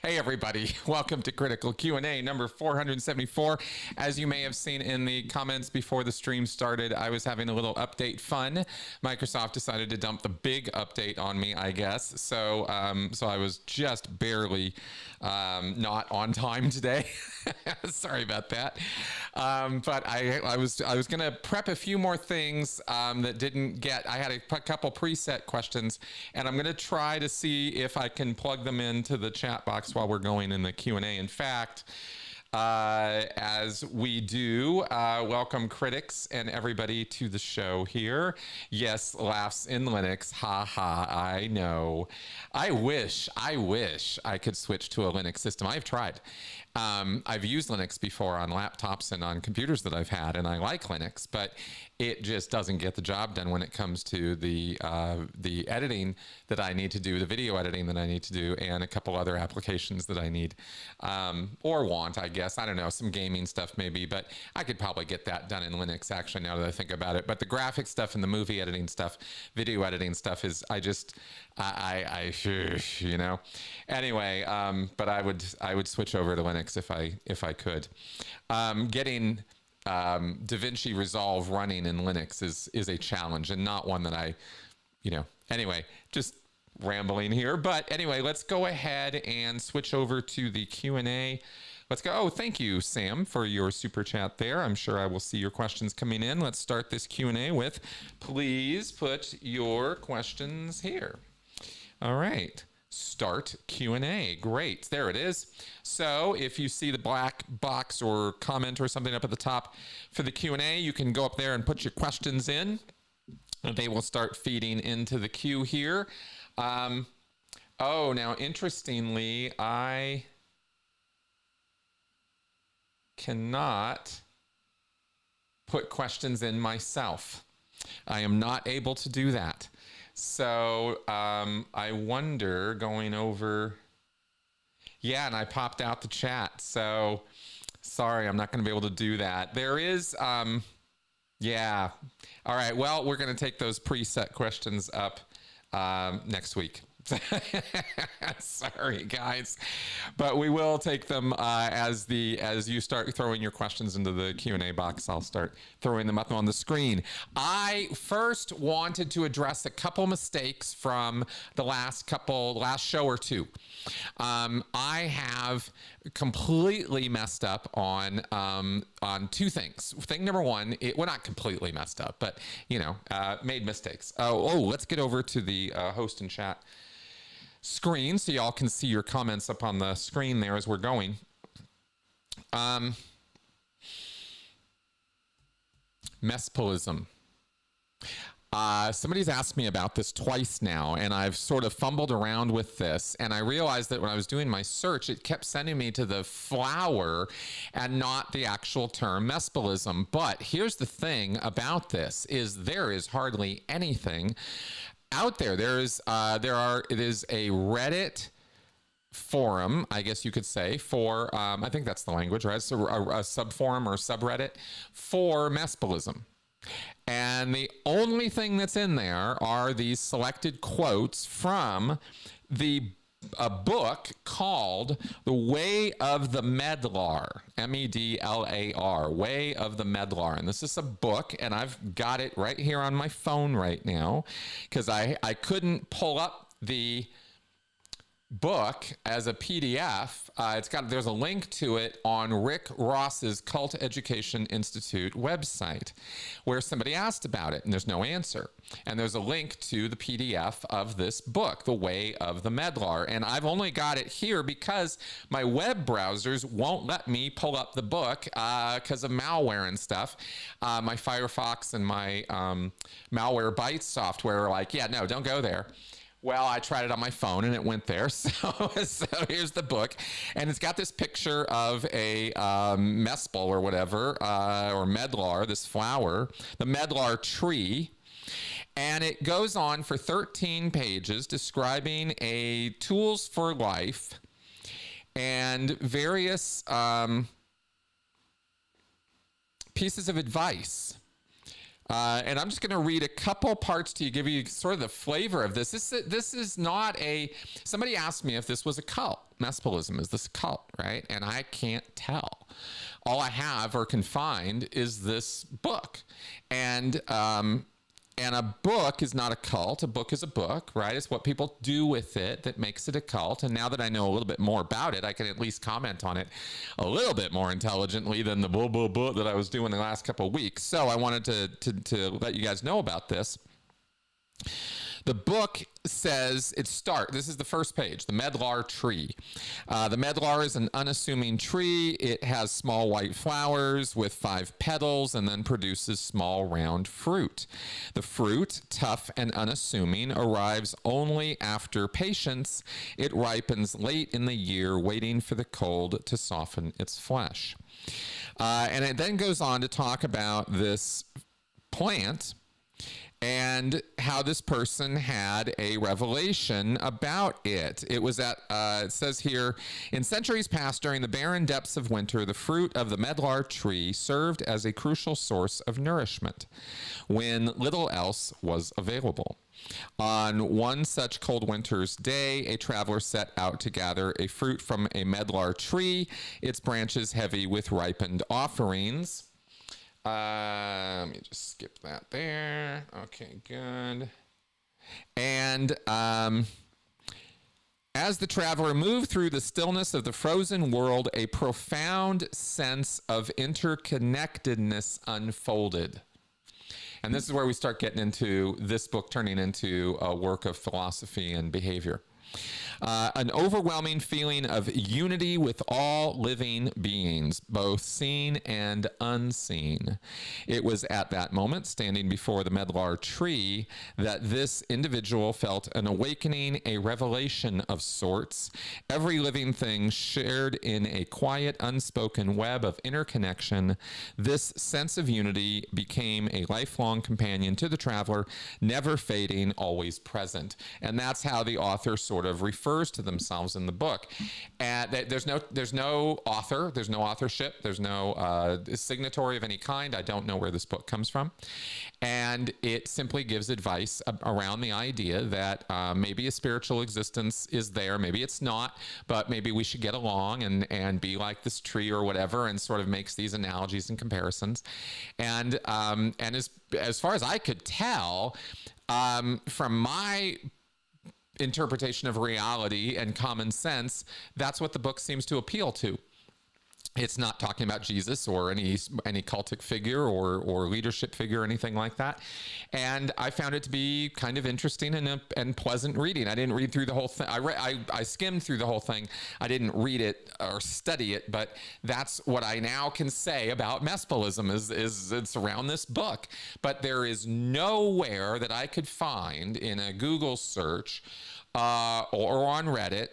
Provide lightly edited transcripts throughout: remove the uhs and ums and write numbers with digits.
Hey everybody, welcome to Critical Q&A number 474. As you may have seen in the comments before the stream started, I was having a little update fun. Microsoft decided to dump the big update on me, I guess. So I was just barely not on time today. Sorry about that. But I was going to prep a few more things that didn't get. I had a couple preset questions, and I'm going to try to see if I can plug them into the chat box while we're going in the Q&A. In fact, as we do, welcome critics and everybody to the show here. Yes, laughs in Linux. Ha ha, I know. I wish I could switch to a Linux system. I've tried. I've used Linux before on laptops and on computers that I've had, and I like Linux, but it just doesn't get the job done when it comes to the editing that I need to do, the video editing that I need to do, and a couple other applications that I need or want, I guess. I don't know, some gaming stuff maybe, but I could probably get that done in Linux, actually, now that I think about it. But the graphic stuff and the movie editing stuff, video editing stuff is, you know. Anyway, but I would switch over to Linux if I could. Getting DaVinci Resolve running in Linux is a challenge, and not one that I, anyway, just rambling here. But anyway, let's go ahead and switch over to the Q&A. Let's go. Oh, thank you, Sam, for your super chat there. I'm sure I will see your questions coming in. Let's start this Q&A with, please put your questions here. All right. Start Q&A. Great. There it is. So if you see the black box or comment or something up at the top for the Q&A, you can go up there and put your questions in. And they will start feeding into the queue here. Now, interestingly, I cannot put questions in myself. I am not able to do that. So I wonder, going over, yeah, and I popped out the chat. So sorry, I'm not going to be able to do that. There is, yeah. All right, well, we're going to take those preset questions up next week. Sorry, guys, but we will take them as you start throwing your questions into the Q&A box. I'll start throwing them up on the screen. I first wanted to address a couple mistakes from the last show or two. I have completely messed up on two things. Thing number one, well, not completely messed up, but made mistakes. Let's get over to the host and chat screen so y'all can see your comments up on the screen there as we're going. Mespilism. Somebody's asked me about this twice now, and I've sort of fumbled around with this, and I realized that when I was doing my search, it kept sending me to the flower and not the actual term Mespilism. But here's the thing about this, is there is hardly anything out there. It is a Reddit forum, I guess you could say, for, I think that's the language, right? So a subforum or subreddit for Mespilism. And the only thing that's in there are these selected quotes from a book called The Way of the Medlar, M-E-D-L-A-R, Way of the Medlar. And this is a book, and I've got it right here on my phone right now because I couldn't pull up the book as a PDF. There's a link to it on Rick Ross's Cult Education Institute website where somebody asked about it and there's no answer. And there's a link to the PDF of this book, The Way of the Medlar. And I've only got it here because my web browsers won't let me pull up the book because of malware and stuff. My Firefox and my Malwarebytes software are like, yeah, no, don't go there. Well, I tried it on my phone and it went there. So here's the book. And it's got this picture of a mespil or whatever, or medlar, this flower, the medlar tree. And it goes on for 13 pages describing a tools for life and various pieces of advice And I'm just going to read a couple parts to you, give you sort of the flavor of this. This is not a, somebody asked me if this was a cult. Mespilism, is this a cult, right? And I can't tell. All I have or can find is this book. And a book is not a cult. A book is a book, right? It's what people do with it that makes it a cult. And now that I know a little bit more about it, I can at least comment on it a little bit more intelligently than the blah, blah, blah that I was doing the last couple of weeks. So I wanted to let you guys know about this. The book says, this is the first page, the medlar tree. The medlar is an unassuming tree. It has small white flowers with 5 petals and then produces small round fruit. The fruit, tough and unassuming, arrives only after patience. It ripens late in the year, waiting for the cold to soften its flesh. And it then goes on to talk about this plant and how this person had a revelation about it. It was it says here, in centuries past, during the barren depths of winter, the fruit of the medlar tree served as a crucial source of nourishment when little else was available. On one such cold winter's day, a traveler set out to gather a fruit from a medlar tree, its branches heavy with ripened offerings. Let me just skip that there. Okay, good. And as the traveler moved through the stillness of the frozen world, a profound sense of interconnectedness unfolded. And this is where we start getting into this book turning into a work of philosophy and behavior. An overwhelming feeling of unity with all living beings, both seen and unseen. It was at that moment, standing before the medlar tree, that this individual felt an awakening, a revelation of sorts. Every living thing shared in a quiet, unspoken web of interconnection. This sense of unity became a lifelong companion to the traveler, never fading, always present. And that's how the author sort of refers to themselves in the book. And there's no author, there's no authorship, there's no signatory of any kind. I don't know where this book comes from. And it simply gives advice around the idea that maybe a spiritual existence is there, maybe it's not, but maybe we should get along and be like this tree or whatever, and sort of makes these analogies and comparisons. And as far as I could tell, from my interpretation of reality and common sense, that's what the book seems to appeal to. It's not talking about Jesus or any cultic figure or leadership figure or anything like that. And I found it to be kind of interesting and pleasant reading. I didn't read through the whole thing. I skimmed through the whole thing. I didn't read it or study it, but that's what I now can say about Mespilism is it's around this book. But there is nowhere that I could find in a Google search or on Reddit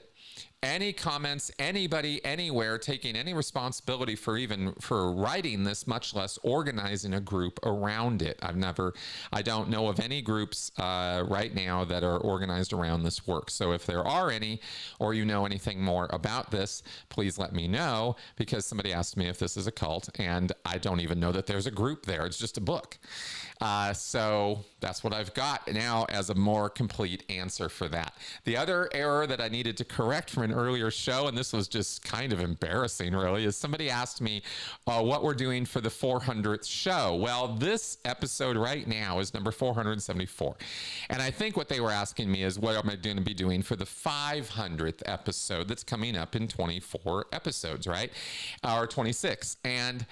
any comments, anybody, anywhere taking any responsibility for writing this, much less organizing a group around it. I don't know of any groups right now that are organized around this work. So if there are any, or you know anything more about this, please let me know, because somebody asked me if this is a cult, and I don't even know that there's a group there. It's just a book. So that's what I've got now as a more complete answer for that. The other error that I needed to correct from an earlier show, and this was just kind of embarrassing really, is somebody asked me what we're doing for the 400th show. Well, this episode right now is number 474. And I think what they were asking me is what am I going to be doing for the 500th episode that's coming up in 24 episodes, right? Or 26. And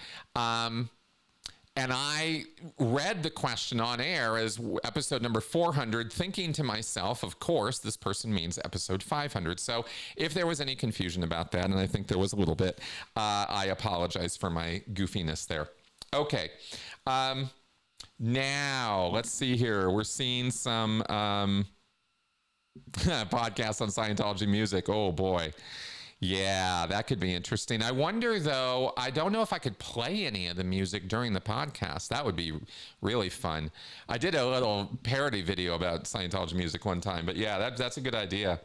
I read the question on air as episode number 400, thinking to myself, of course, this person means episode 500. So if there was any confusion about that, and I think there was a little bit, I apologize for my goofiness there. Okay. Now, let's see here. We're seeing some podcasts on Scientology music. Oh, boy. Yeah, that could be interesting. I wonder, though, I don't know if I could play any of the music during the podcast. That would be really fun. I did a little parody video about Scientology music one time, but yeah, that's a good idea.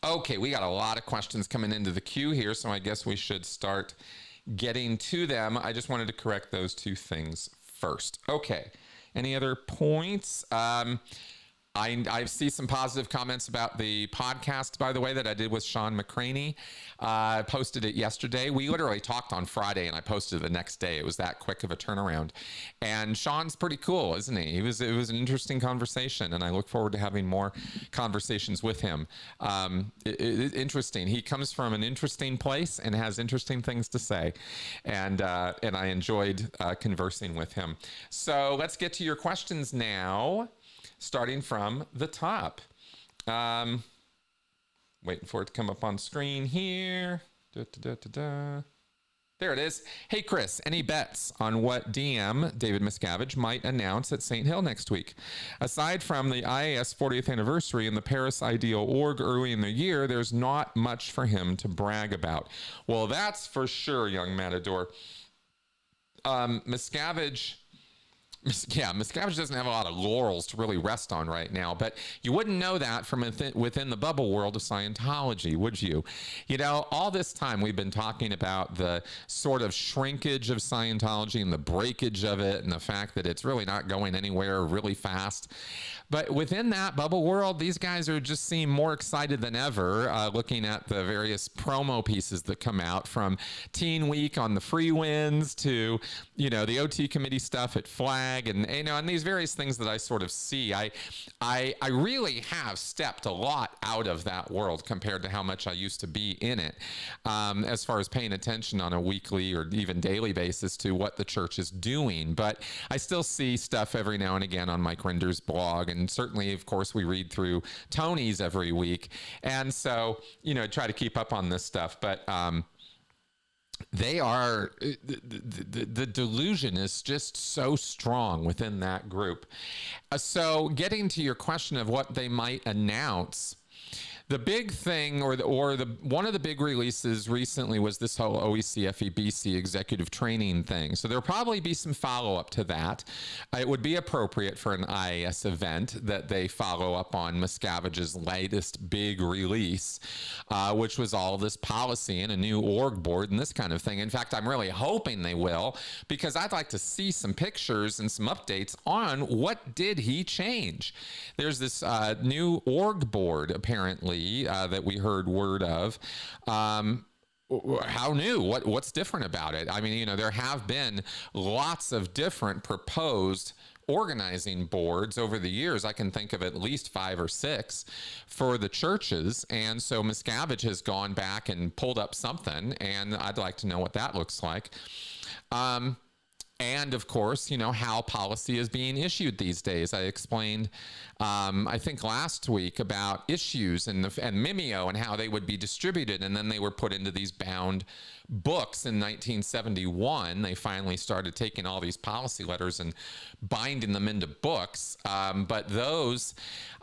Okay, we got a lot of questions coming into the queue here, so I guess we should start getting to them. I just wanted to correct those two things first. Okay. Any other points? I see some positive comments about the podcast, by the way, that I did with Shawn McCraney. I posted it yesterday. We literally talked on Friday, and I posted it the next day. It was that quick of a turnaround. And Shawn's pretty cool, isn't he? It was an interesting conversation, and I look forward to having more conversations with him. Interesting. He comes from an interesting place and has interesting things to say, and I enjoyed conversing with him. So let's get to your questions now. Starting from the top. Waiting for it to come up on screen here. There it is. Hey, Chris, any bets on what DM David Miscavige might announce at St. Hill next week? Aside from the IAS 40th anniversary and the Paris Ideal Org early in the year, there's not much for him to brag about. Well, that's for sure, young Matador. Miscavige doesn't have a lot of laurels to really rest on right now, but you wouldn't know that from within the bubble world of Scientology, would you? You know, all this time we've been talking about the sort of shrinkage of Scientology and the breakage of it and the fact that it's really not going anywhere really fast. But within that bubble world, these guys are just seem more excited than ever, looking at the various promo pieces that come out, from Teen Week on the free wins to, you know, the OT committee stuff at Flag, and, you know, and these various things that I sort of see. I really have stepped a lot out of that world compared to how much I used to be in it, as far as paying attention on a weekly or even daily basis to what the church is doing. But I still see stuff every now and again on Mike Rinder's blog, and certainly, of course, we read through Tony's every week. And so, you know, try to keep up on this stuff. But they are, the delusion is just so strong within that group. So getting to your question of what they might announce, the big thing, or one of the big releases recently was this whole OEC-FEBC executive training thing. So there'll probably be some follow-up to that. It would be appropriate for an IAS event that they follow up on Miscavige's latest big release, which was all this policy and a new org board and this kind of thing. In fact, I'm really hoping they will, because I'd like to see some pictures and some updates on what did he change. There's this new org board, apparently, that we heard word of. How new? What's different about it? I mean, you know, there have been lots of different proposed organizing boards over the years. I can think of at least 5 or 6 for the churches. And so Miscavige has gone back and pulled up something, and I'd like to know what that looks like. And of course, you know, how policy is being issued these days. I explained, I think last week, about issues and Mimeo and how they would be distributed, and then they were put into these bound books in 1971. They finally started taking all these policy letters and binding them into books, but those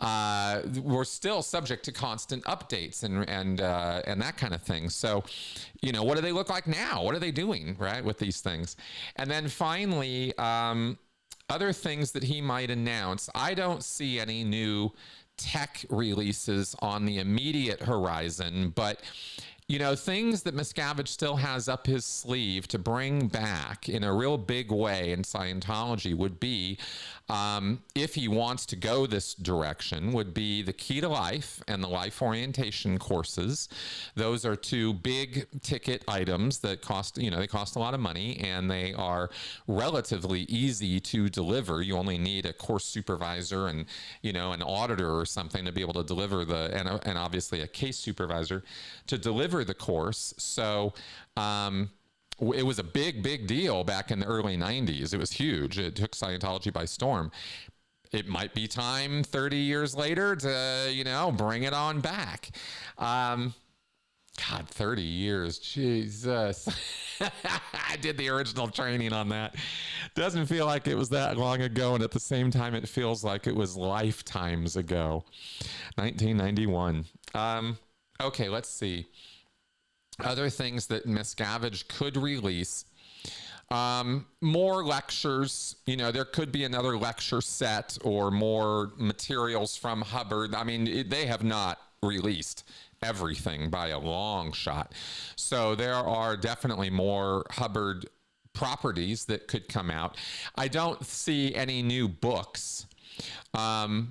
were still subject to constant updates and that kind of thing. So, you know, what do they look like now? What are they doing, right, with these things? And then finally, other things that he might announce. I don't see any new tech releases on the immediate horizon, but you know, things that Miscavige still has up his sleeve to bring back in a real big way in Scientology would be, if he wants to go this direction, would be the Key to Life and the Life Orientation courses. Those are 2 big ticket items that cost, you know, they cost a lot of money, and they are relatively easy to deliver. You only need a course supervisor and, you know, an auditor or something to be able to deliver and obviously a case supervisor to deliver the course. So it was a big deal back in the early 90s. It was huge. It took Scientology by storm. It might be time 30 years later to, you know, bring it on back. God, 30 years, Jesus. I did the original training on that. Doesn't feel like it was that long ago, and at the same time it feels like it was lifetimes ago. 1991. Okay, let's see. Other things that Miscavige could release. More lectures. You know, there could be another lecture set or more materials from Hubbard. I mean, they have not released everything by a long shot. So there are definitely more Hubbard properties that could come out. I don't see any new books, but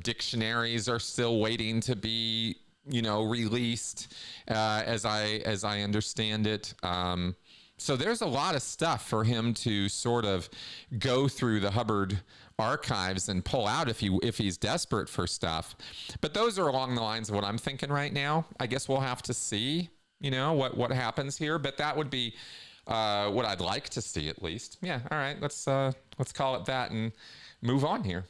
dictionaries are still waiting to be, released, as I understand it. So there's a lot of stuff for him to sort of go through the Hubbard archives and pull out if he's desperate for stuff. But those are along the lines of what I'm thinking right now. I guess we'll have to see, what happens here. But that would be what I'd like to see, at least. Yeah. All right. Let's call it that and move on here.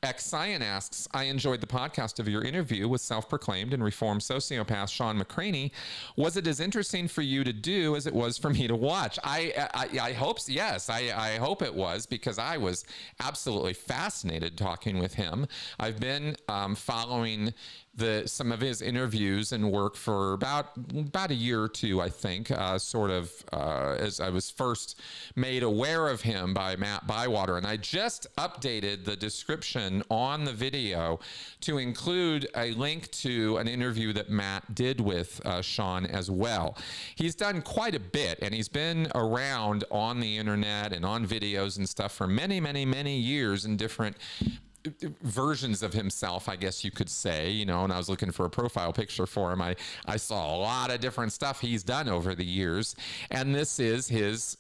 X-Cyan asks, I enjoyed the podcast of your interview with self-proclaimed and reformed sociopath Shawn McCraney. Was it as interesting for you to do as it was for me to watch? I hope, yes, I hope it was, because I was absolutely fascinated talking with him. I've been following some of his interviews and work for about a year or two, I think, as I was first made aware of him by Matt Bywater. And I just updated the description on the video to include a link to an interview that Matt did with Shawn as well. He's done quite a bit, and he's been around on the internet and on videos and stuff for many, many, many years in different versions of himself, I guess you could say, and I was looking for a profile picture for him. I saw a lot of different stuff he's done over the years, and this is his,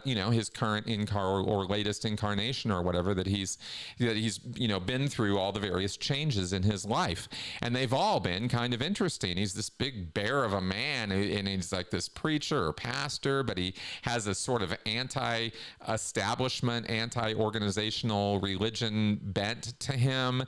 his current or latest incarnation or whatever that he's been through all the various changes in his life, and they've all been kind of interesting. He's this big bear of a man, and he's like this preacher or pastor, but he has a sort of anti-establishment, anti-organizational religion bent to him.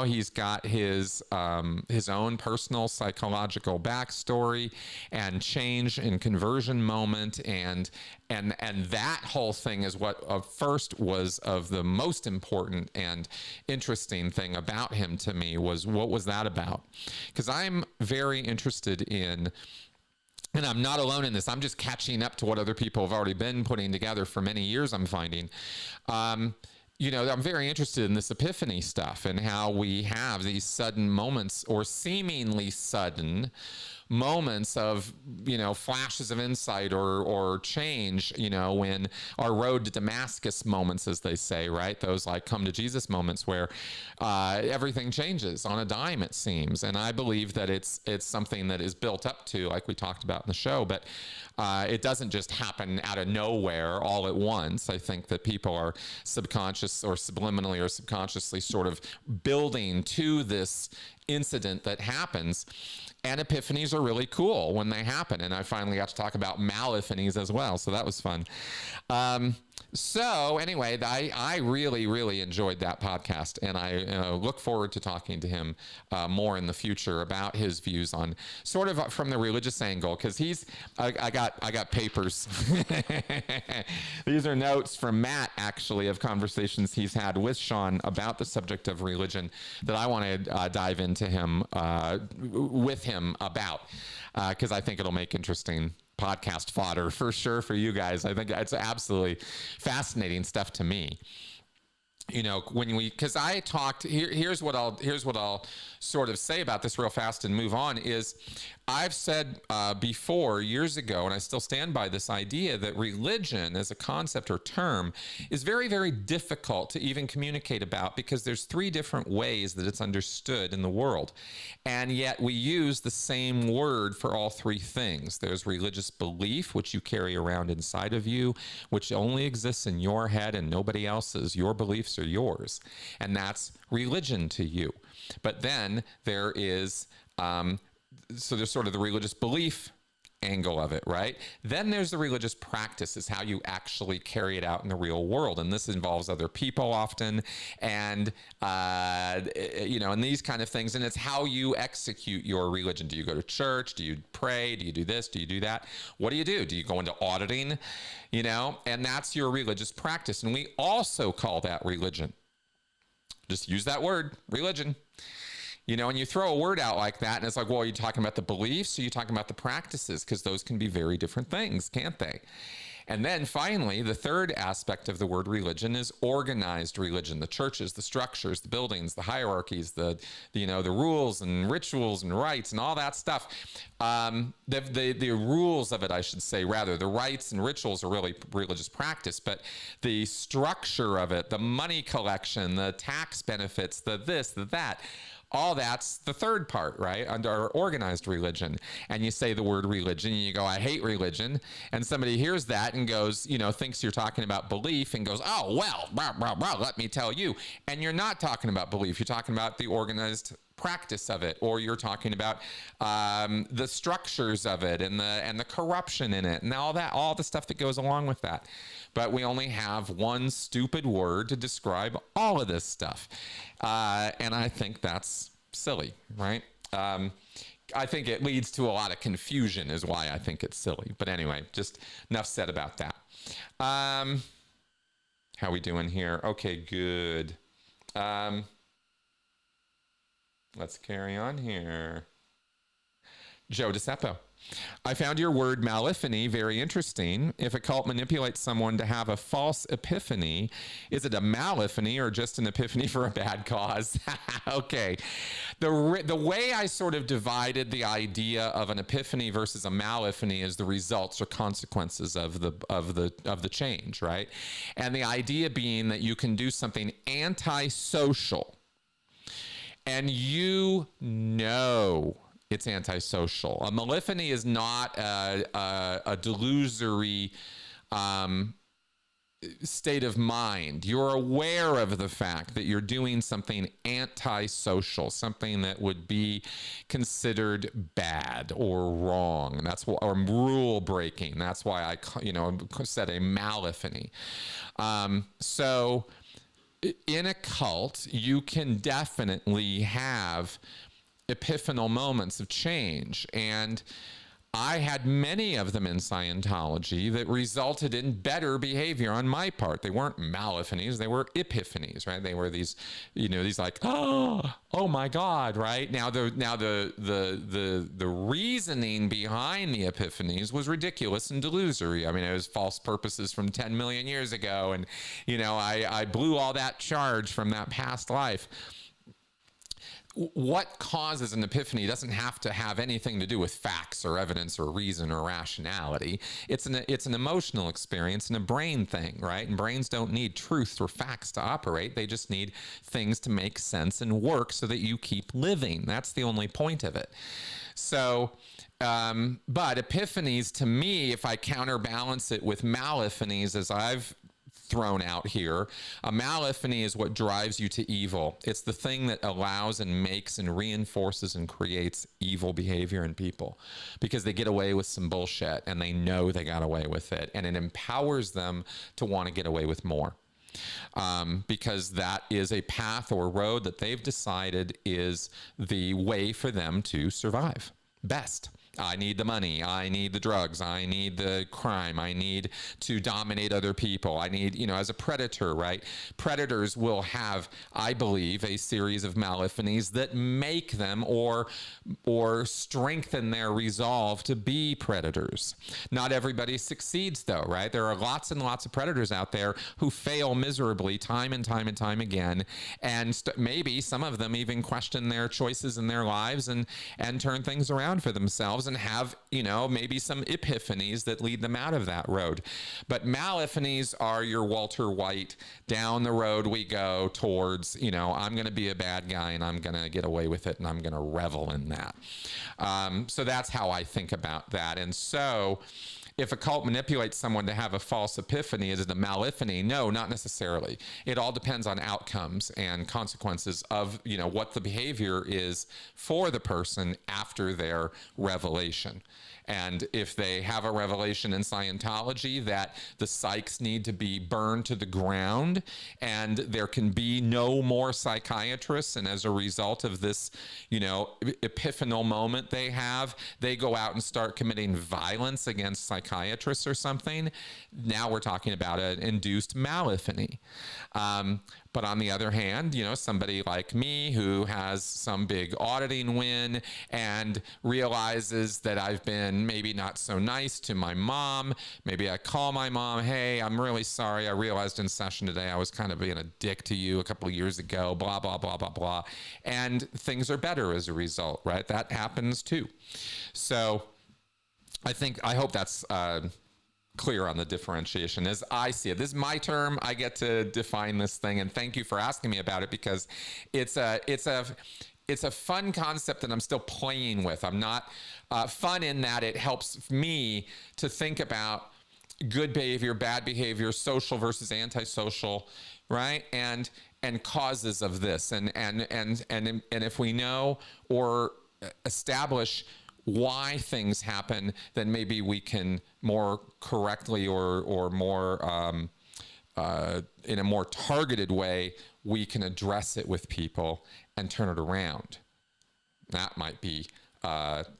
He's got his own personal psychological backstory and change and conversion moment, and that whole thing is what first was of the most important and interesting thing about him to me. Was what was that about? Because I'm very interested in, and I'm not alone in this, I'm just catching up to what other people have already been putting together for many years, I'm finding. I'm very interested in this epiphany stuff and how we have these sudden moments, or seemingly sudden moments of, flashes of insight or change, when our road to Damascus moments, as they say, right? Those like come to Jesus moments where everything changes on a dime, it seems. And I believe that it's something that is built up to, like we talked about in the show, but it doesn't just happen out of nowhere all at once. I think that people are subconscious or subliminally or subconsciously sort of building to this incident that happens. And epiphanies are really cool when they happen. And I finally got to talk about Maliphanies as well. So that was fun. So anyway, I really, really enjoyed that podcast. And I look forward to talking to him more in the future about his views on sort of from the religious angle. Because I got papers. These are notes from Matt, actually, of conversations he's had with Shawn about the subject of religion that I want to dive into with him about, because I think it'll make interesting podcast fodder for sure for you guys. I think it's absolutely fascinating stuff to me. Because I talked, here's what I'll sort of say about this real fast and move on, is I've said before, years ago, and I still stand by this idea, that religion as a concept or term is very, very difficult to even communicate about, because there's three different ways that it's understood in the world. And yet we use the same word for all three things. There's religious belief, which you carry around inside of you, which only exists in your head and nobody else's. Your beliefs are yours. And that's religion to you. But then there is, so there's sort of the religious belief angle of it, right? Then there's the religious practice, is how you actually carry it out in the real world. And this involves other people often, and, and these kind of things. And it's how you execute your religion. Do you go to church? Do you pray? Do you do this? Do you do that? What do you do? Do you go into auditing? And that's your religious practice. And we also call that religion. Just use that word, religion. And you throw a word out like that, and it's like, well, are you talking about the beliefs? Or are you talking about the practices? Because those can be very different things, can't they? And then finally, the third aspect of the word religion is organized religion. The churches, the structures, the buildings, the hierarchies, the rules and rituals and rites and all that stuff. The rules of it, I should say, rather. The rites and rituals are really religious practice, but the structure of it, the money collection, the tax benefits, the this, the that, all that's the third part, right? Under organized religion. And you say the word religion and you go, I hate religion. And somebody hears that and goes, thinks you're talking about belief and goes, oh, well, blah, blah, blah, let me tell you. And you're not talking about belief. You're talking about the organized practice of it, or you're talking about the structures of it and the corruption in it and all the stuff that goes along with that. But we only have one stupid word to describe all of this stuff. And I think that's silly, right? I think it leads to a lot of confusion is why I think it's silly. But anyway, just enough said about that. How we doing here? Okay, good. Let's carry on here. Joe DeCeppo. I found your word Maliphany very interesting. If a cult manipulates someone to have a false epiphany, is it a Maliphany or just an epiphany for a bad cause? Okay. The way I sort of divided the idea of an epiphany versus a Maliphany is the results or consequences of the change, right? And the idea being that you can do something antisocial and it's antisocial. A Maliphany is not a delusory state of mind. You're aware of the fact that you're doing something antisocial, something that would be considered bad or wrong. Or rule breaking. That's why I said a Maliphany. So in a cult, you can definitely have epiphanal moments of change. And I had many of them in Scientology that resulted in better behavior on my part. They weren't Maliphanies, they were epiphanies, right? They were these like, oh my God, right? Now the reasoning behind the epiphanies was ridiculous and delusory. I mean, it was false purposes from 10 million years ago. And, I blew all that charge from that past life. What causes an epiphany doesn't have to have anything to do with facts or evidence or reason or rationality. It's an emotional experience and a brain thing, right? And brains don't need truth or facts to operate. They just need things to make sense and work so that you keep living. That's the only point of it. So, but epiphanies, to me, if I counterbalance it with Maliphanies, as I've thrown out here, a Maliphany is what drives you to evil. It's the thing that allows and makes and reinforces and creates evil behavior in people because they get away with some bullshit and they know they got away with it, and it empowers them to want to get away with more. Because that is a path or road that they've decided is the way for them to survive best. I need the money. I need the drugs. I need the crime. I need to dominate other people. I need, as a predator, right? Predators will have, I believe, a series of Maliphanies that make them or strengthen their resolve to be predators. Not everybody succeeds, though, right? There are lots and lots of predators out there who fail miserably time and time and time again. And maybe some of them even question their choices in their lives and turn things around for themselves and have, maybe some epiphanies that lead them out of that road. But Maliphanies are your Walter White, down the road we go towards, I'm going to be a bad guy and I'm going to get away with it and I'm going to revel in that. So that's how I think about that. And so if a cult manipulates someone to have a false epiphany, is it a Maliphany? No, not necessarily. It all depends on outcomes and consequences of, what the behavior is for the person after their revelation. And if they have a revelation in Scientology that the psychs need to be burned to the ground and there can be no more psychiatrists, and as a result of this, epiphanal moment they have, they go out and start committing violence against psychiatrists psychiatrist or something, now we're talking about an induced Maliphany. But on the other hand, you know, somebody like me who has some big auditing win and realizes that I've been maybe not so nice to my mom. Maybe I call my mom, hey, I'm really sorry. I realized in session today I was kind of being a dick to you a couple of years ago, blah, blah, blah, blah, blah. And things are better as a result, right? That happens too. So I hope that's clear on the differentiation as I see it. This is my term. I get to define this thing, and thank you for asking me about it, because it's a fun concept that I'm still playing with. I'm not fun in that it helps me to think about good behavior, bad behavior, social versus antisocial, right? And causes of this, and if we know or establish why things happen, then maybe we can more correctly or more in a more targeted way, we can address it with people and turn it around. That might be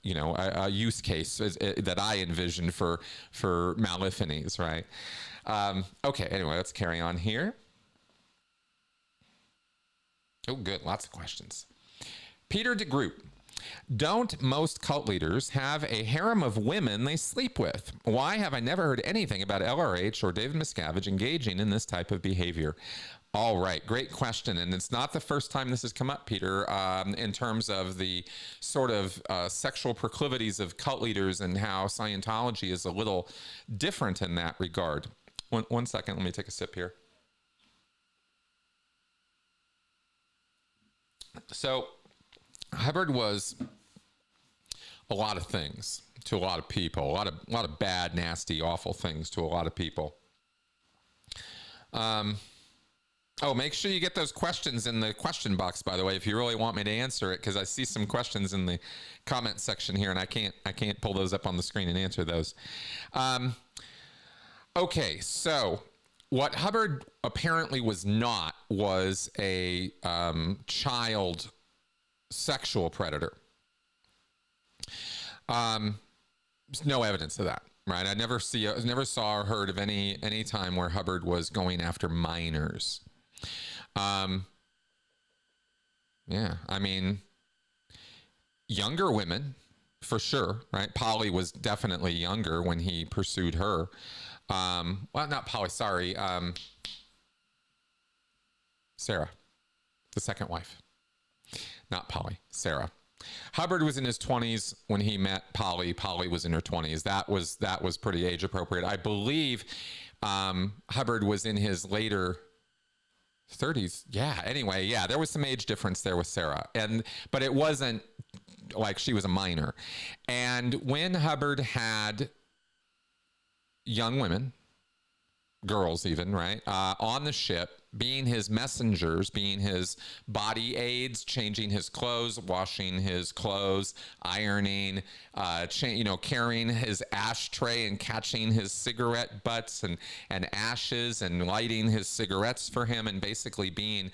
you know, a use case that I envision for Maliphanies, right? Okay, anyway, let's carry on here. Oh, good, lots of questions. Peter DeGroot. Don't most cult leaders have a harem of women they sleep with? Why have I never heard anything about LRH or David Miscavige engaging in this type of behavior? All right, great question. And it's not the first time this has come up, Peter, in terms of the sort of sexual proclivities of cult leaders and how Scientology is a little different in that regard. One second, let me take a sip here. So Hubbard was a lot of things to a lot of people, a lot of bad, nasty, awful things to a lot of people. Oh, make sure you get those questions in the question box, by the way, if you really want me to answer it, because I see some questions in the comment section here, and I can't pull those up on the screen and answer those. Okay, so what Hubbard apparently was not was a child sexual predator. There's no evidence of that, right? I never saw or heard of any time where Hubbard was going after minors. Yeah, I mean, younger women, for sure, right? Polly was definitely younger when he pursued her. Well, not Polly, sorry. Sarah, the second wife. Not Polly, Sarah. Hubbard was in his 20s when he met Polly. Polly was in her 20s. That was pretty age appropriate. I believe Hubbard was in his later 30s. Yeah, anyway, yeah, there was some age difference there with Sarah. But it wasn't like she was a minor. And when Hubbard had young women, girls even, right, on the ship, being his messengers, being his body aids, changing his clothes, washing his clothes, ironing, carrying his ashtray and catching his cigarette butts and ashes and lighting his cigarettes for him, and basically being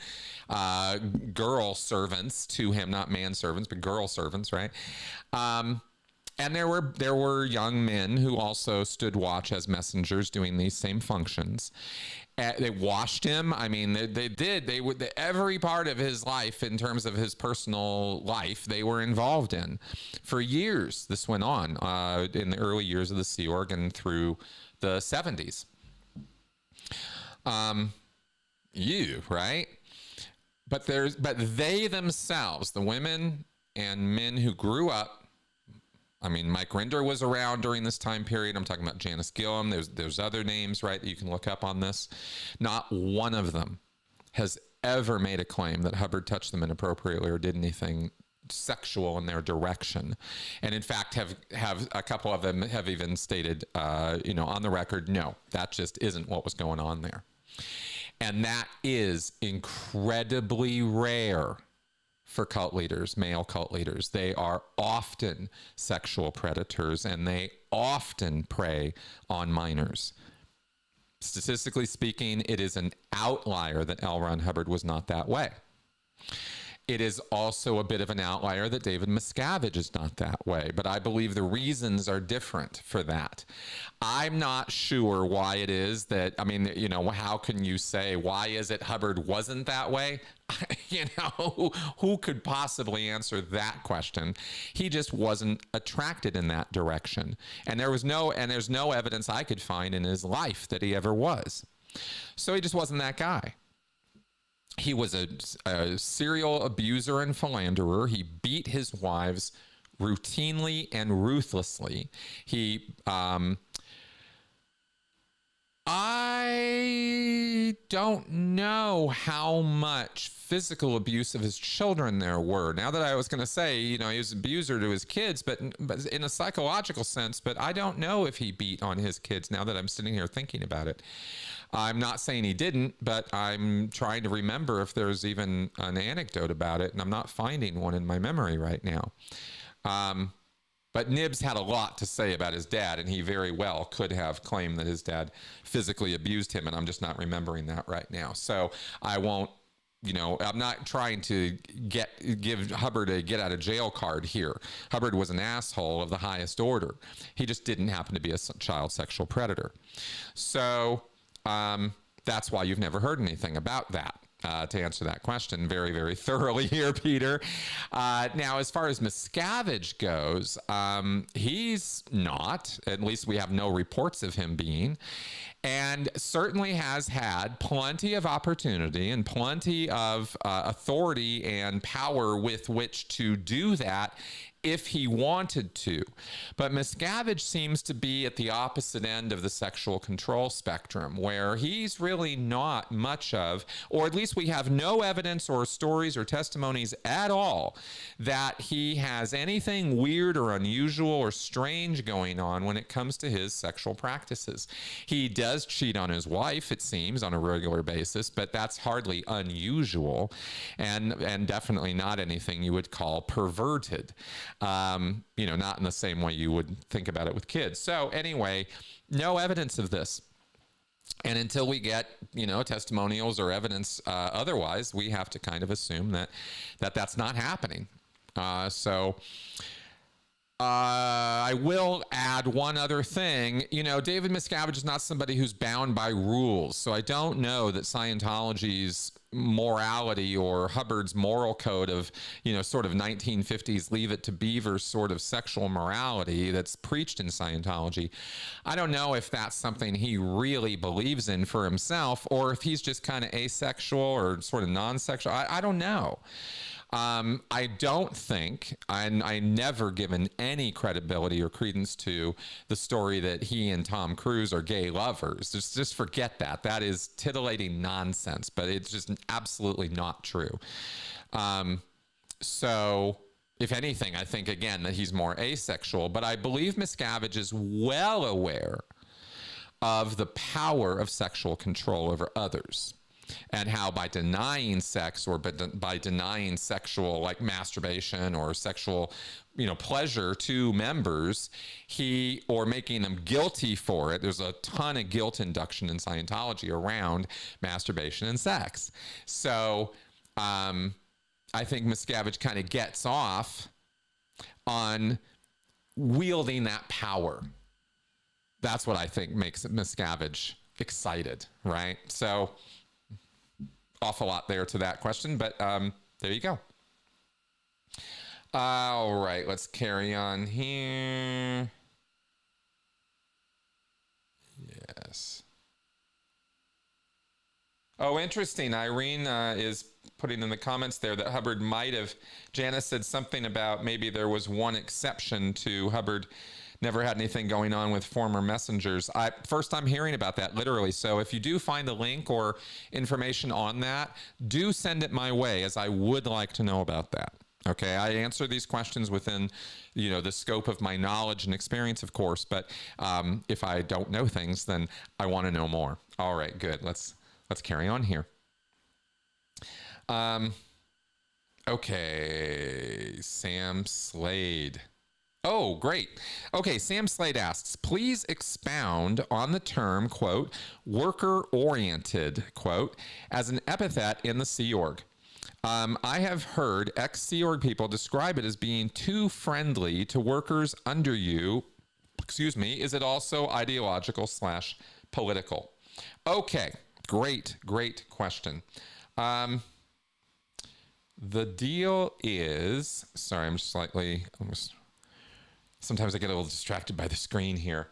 girl servants to him, not man servants, but girl servants, right? And there were young men who also stood watch as messengers doing these same functions. They washed him. I mean, they would, every part of his life in terms of his personal life, they were involved in. For years, this went on in the early years of the Sea Org and through the 70s. Right? But they themselves, the women and men who grew up, I mean, Mike Rinder was around during this time period. I'm talking about Janice Gilliam. There's other names, right, that you can look up on this. Not one of them has ever made a claim that Hubbard touched them inappropriately or did anything sexual in their direction. And in fact, have a couple of them have even stated, on the record, no, that just isn't what was going on there. And that is incredibly rare for cult leaders, male cult leaders. They are often sexual predators, and they often prey on minors. Statistically speaking, it is an outlier that L. Ron Hubbard was not that way. It is also a bit of an outlier that David Miscavige is not that way, but I believe the reasons are different for that. I'm not sure why it is that, I mean, you know, how can you say, why is it Hubbard wasn't that way? You know, who could possibly answer that question? He just wasn't attracted in that direction. And there's no evidence I could find in his life that he ever was. So he just wasn't that guy. He was a serial abuser and philanderer. He beat his wives routinely and ruthlessly. I don't know how much physical abuse of his children there were. Now that I was going to say, you know, he was an abuser to his kids, but in a psychological sense, but I don't know if he beat on his kids now that I'm sitting here thinking about it. I'm not saying he didn't, but I'm trying to remember if there's even an anecdote about it, and I'm not finding one in my memory right now. But Nibs had a lot to say about his dad, and he very well could have claimed that his dad physically abused him, and I'm just not remembering that right now. So I won't, you know, I'm not trying to give Hubbard a get out of jail card here. Hubbard was an asshole of the highest order. He just didn't happen to be a child sexual predator. So that's why you've never heard anything about that. To answer that question very, very thoroughly here, Peter. Now, as far as Miscavige goes, he's not, at least we have no reports of him being, and certainly has had plenty of opportunity and plenty of authority and power with which to do that if he wanted to. But Miscavige seems to be at the opposite end of the sexual control spectrum, where he's really not much of, or at least we have no evidence or stories or testimonies at all that he has anything weird or unusual or strange going on when it comes to his sexual practices. He does cheat on his wife, it seems, on a regular basis, but that's hardly unusual, and definitely not anything you would call perverted. You know, not in the same way you would think about it with kids. So anyway, no evidence of this. And until we get, you know, testimonials or evidence otherwise, we have to kind of assume that that's not happening. I will add one other thing. You know, David Miscavige is not somebody who's bound by rules. So I don't know that Scientology's morality or Hubbard's moral code of, you know, sort of 1950s Leave It to Beaver sort of sexual morality that's preached in Scientology. I don't know if that's something he really believes in for himself, or if he's just kind of asexual or sort of non-sexual. I don't know. I don't think, I never given any credibility or credence to the story that he and Tom Cruise are gay lovers. Just forget that. That is titillating nonsense, but it's just absolutely not true. So if anything, I think, again, that he's more asexual, but I believe Miscavige is well aware of the power of sexual control over others. And how by denying sex or by denying sexual, like masturbation or sexual, you know, pleasure to members, or making them guilty for it. There's a ton of guilt induction in Scientology around masturbation and sex. So I think Miscavige kind of gets off on wielding that power. That's what I think makes Miscavige excited, right? So awful lot there to that question, but there you go. All right, let's carry on here. Yes. Oh, interesting. Irene is putting in the comments there that Hubbard might have, Janice said something about maybe there was one exception to Hubbard never had anything going on with former messengers. First time hearing about that, literally. So if you do find the link or information on that, do send it my way, as I would like to know about that. Okay, I answer these questions within, you know, the scope of my knowledge and experience, of course, but if I don't know things, then I want to know more. All right, good. Let's carry on here. Okay, Sam Slade. Oh, great. Okay, Sam Slade asks, please expound on the term, quote, worker-oriented, quote, as an epithet in the Sea Org. I have heard ex-Sea Org people describe it as being too friendly to workers under you. Excuse me. Is it also ideological / political? Okay. Great question. The deal is, sorry, sometimes I get a little distracted by the screen here.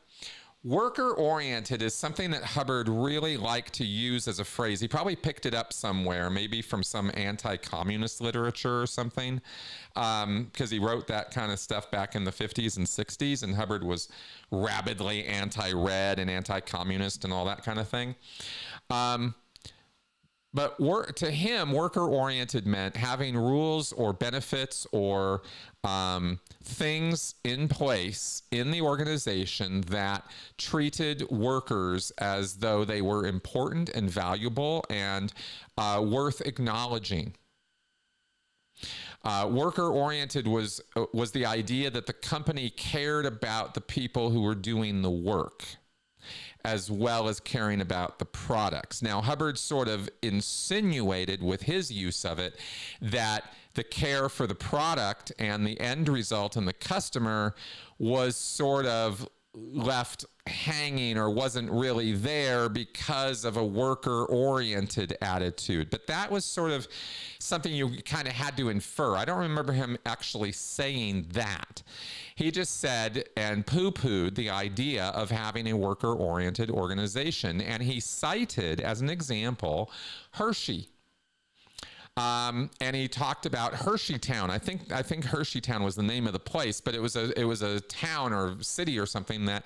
Worker-oriented is something that Hubbard really liked to use as a phrase. He probably picked it up somewhere, maybe from some anti-communist literature or something, because he wrote that kind of stuff back in the 50s and 60s, and Hubbard was rabidly anti-red and anti-communist and all that kind of thing. But to him, worker-oriented meant having rules or benefits or things in place in the organization that treated workers as though they were important and valuable and worth acknowledging. Worker-oriented was the idea that the company cared about the people who were doing the work, as well as caring about the products. Now, Hubbard sort of insinuated with his use of it that the care for the product and the end result and the customer was sort of left hanging or wasn't really there because of a worker-oriented attitude. But that was sort of something you kind of had to infer. I don't remember him actually saying that. He just said and poo-pooed the idea of having a worker-oriented organization. And he cited, as an example, Hershey. And he talked about Hersheytown. I think Hersheytown was the name of the place, but it was a town or city or something that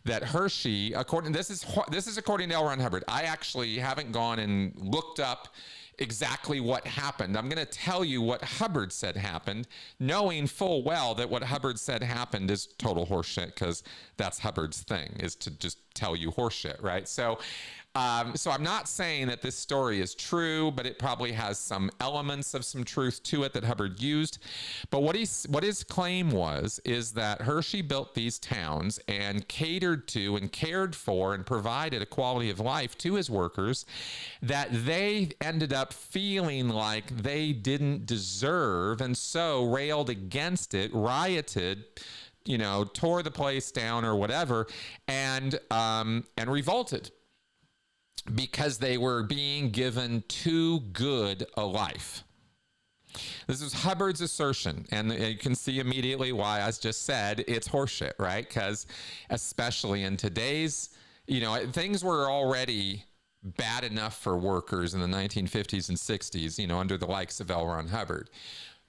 Hershey, this is according to L. Ron Hubbard. I actually haven't gone and looked up exactly what happened. I'm going to tell you what Hubbard said happened, knowing full well that what Hubbard said happened is total horseshit, because that's Hubbard's thing, is to just tell you horseshit, right? So I'm not saying that this story is true, but it probably has some elements of some truth to it that Hubbard used. But what his claim is that Hershey built these towns and catered to and cared for and provided a quality of life to his workers that they ended up feeling like they didn't deserve, and so railed against it, rioted, tore the place down or whatever, and revolted, because they were being given too good a life. This is Hubbard's assertion, and you can see immediately why I just said it's horseshit, right? Because especially in today's, things were already bad enough for workers in the 1950s and 60s, under the likes of L. Ron Hubbard.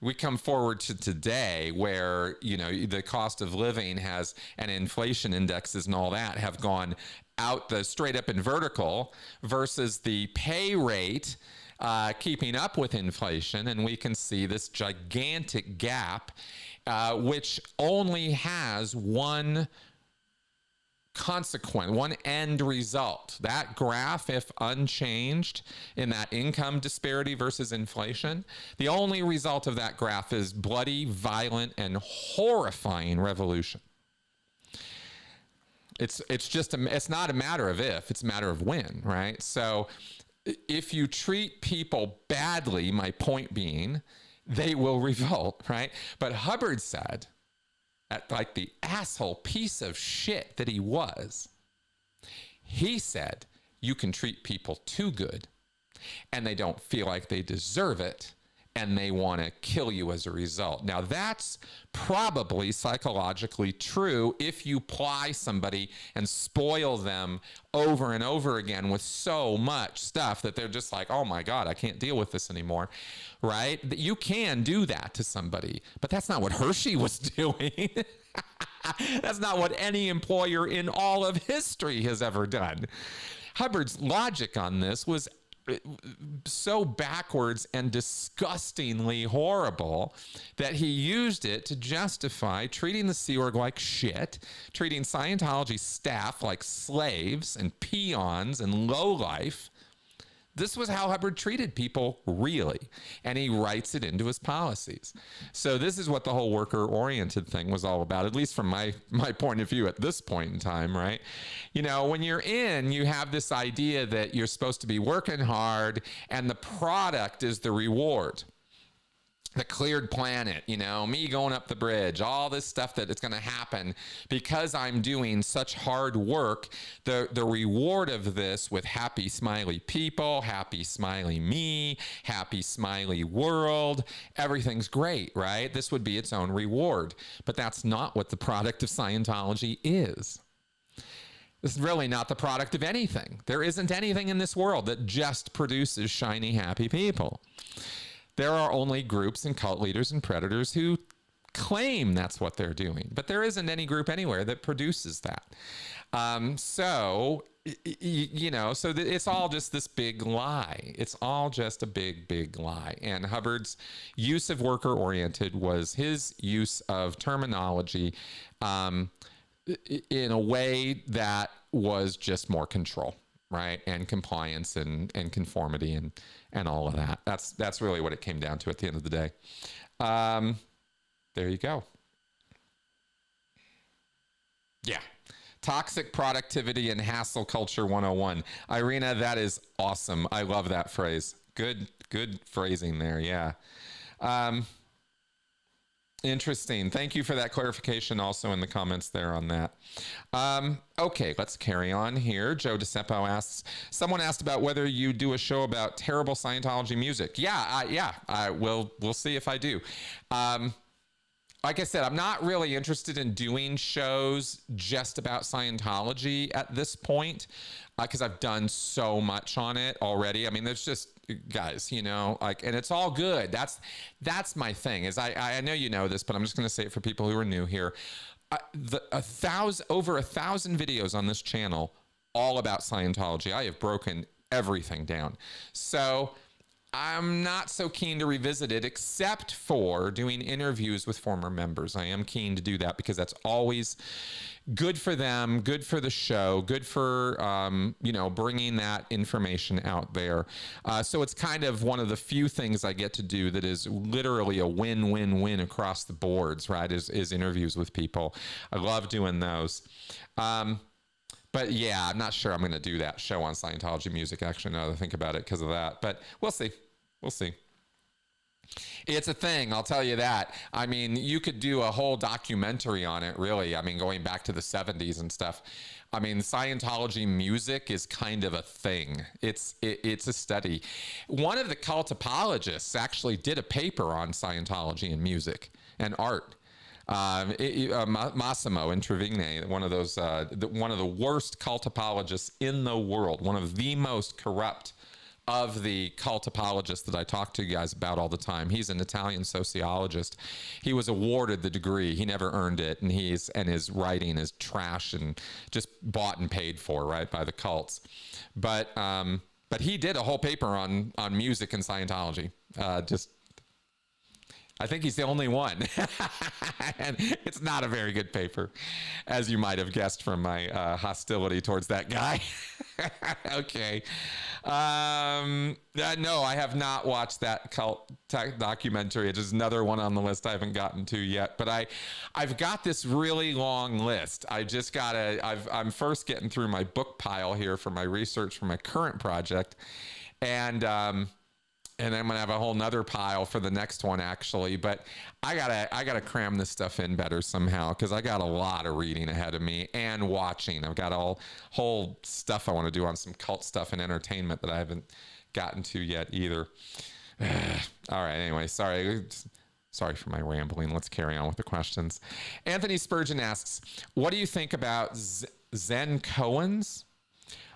We come forward to today where, the cost of living has, and inflation indexes and all that have gone out the straight up and vertical, versus the pay rate keeping up with inflation. And we can see this gigantic gap, which only has one consequence, one end result. That graph, if unchanged in that income disparity versus inflation, the only result of that graph is bloody, violent, and horrifying revolution. It's not a matter of if, it's a matter of when, right? So if you treat people badly, my point being, they will revolt, right? But Hubbard said, like the asshole piece of shit that he was, he said, you can treat people too good and they don't feel like they deserve it, and they want to kill you as a result. Now, that's probably psychologically true if you ply somebody and spoil them over and over again with so much stuff that they're just like, oh my God, I can't deal with this anymore, right? You can do that to somebody, but that's not what Hershey was doing. That's not what any employer in all of history has ever done. Hubbard's logic on this was so backwards and disgustingly horrible that he used it to justify treating the Sea Org like shit, treating Scientology staff like slaves and peons and lowlife. This was how Hubbard treated people, really, and he writes it into his policies. So this is what the whole worker-oriented thing was all about, at least from my point of view at this point in time, right? When you're in, you have this idea that you're supposed to be working hard and the product is the reward. the cleared planet, you know, me going up the bridge, all this stuff that it's going to happen because I'm doing such hard work. The reward of this with happy, smiley people, happy, smiley me, happy, smiley world, everything's great, right? This would be its own reward. But that's not what the product of Scientology is. This is really not the product of anything. There isn't anything in this world that just produces shiny, happy people. There are only groups and cult leaders and predators who claim that's what they're doing, but there isn't any group anywhere that produces that. So it's all just this big lie. It's all just a big, big lie. And Hubbard's use of worker-oriented was his use of terminology in a way that was just more control. Right, and compliance and conformity and all of that. That's really what it came down to at the end of the day. There you go. Yeah. Toxic productivity and hassle culture 101. Irina, that is awesome. I love that phrase. Good phrasing there. Yeah. Interesting. Thank you for that clarification also in the comments there on that. Okay, let's carry on here. Joe DeCepo asks, someone asked about whether you do a show about terrible Scientology music. We'll see if I do. Like I said, I'm not really interested in doing shows just about Scientology at this point because I've done so much on it already. I mean, there's just, guys, you know, like, and it's all good. That's my thing is I know you know this, but I'm just going to say it for people who are new here. Over 1,000 videos on this channel, all about Scientology. I have broken everything down. So I'm not so keen to revisit it except for doing interviews with former members. I am keen to do that because that's always good for them, good for the show, good for, bringing that information out there. So it's kind of one of the few things I get to do that is literally a win-win-win across the boards, right, is interviews with people. I love doing those. But yeah, I'm not sure I'm going to do that show on Scientology music, actually, now that I think about it because of that. But we'll see. We'll see. It's a thing, I'll tell you that. I mean, you could do a whole documentary on it, really. I mean, going back to the 70s and stuff. I mean, Scientology music is kind of a thing. It's a study. One of the cult apologists actually did a paper on Scientology and music and art. Massimo Introvigne, one of the worst cult apologists in the world, one of the most corrupt of the cult apologists that I talk to you guys about all the time. He's an Italian sociologist. He was awarded the degree. He never earned it, and his writing is trash and just bought and paid for, right, by the cults. But he did a whole paper on music and Scientology. I think he's the only one. And it's not a very good paper, as you might have guessed from my hostility towards that guy. Okay. No, I have not watched that cult documentary. It's just another one on the list I haven't gotten to yet. But I've got this really long list. I'm first getting through my book pile here for my research for my current project. And then I'm gonna have a whole nother pile for the next one, actually. But I gotta cram this stuff in better somehow because I got a lot of reading ahead of me and watching. I've got whole stuff I want to do on some cult stuff and entertainment that I haven't gotten to yet either. All right. Anyway, sorry for my rambling. Let's carry on with the questions. Anthony Spurgeon asks, "What do you think about Zen Koans?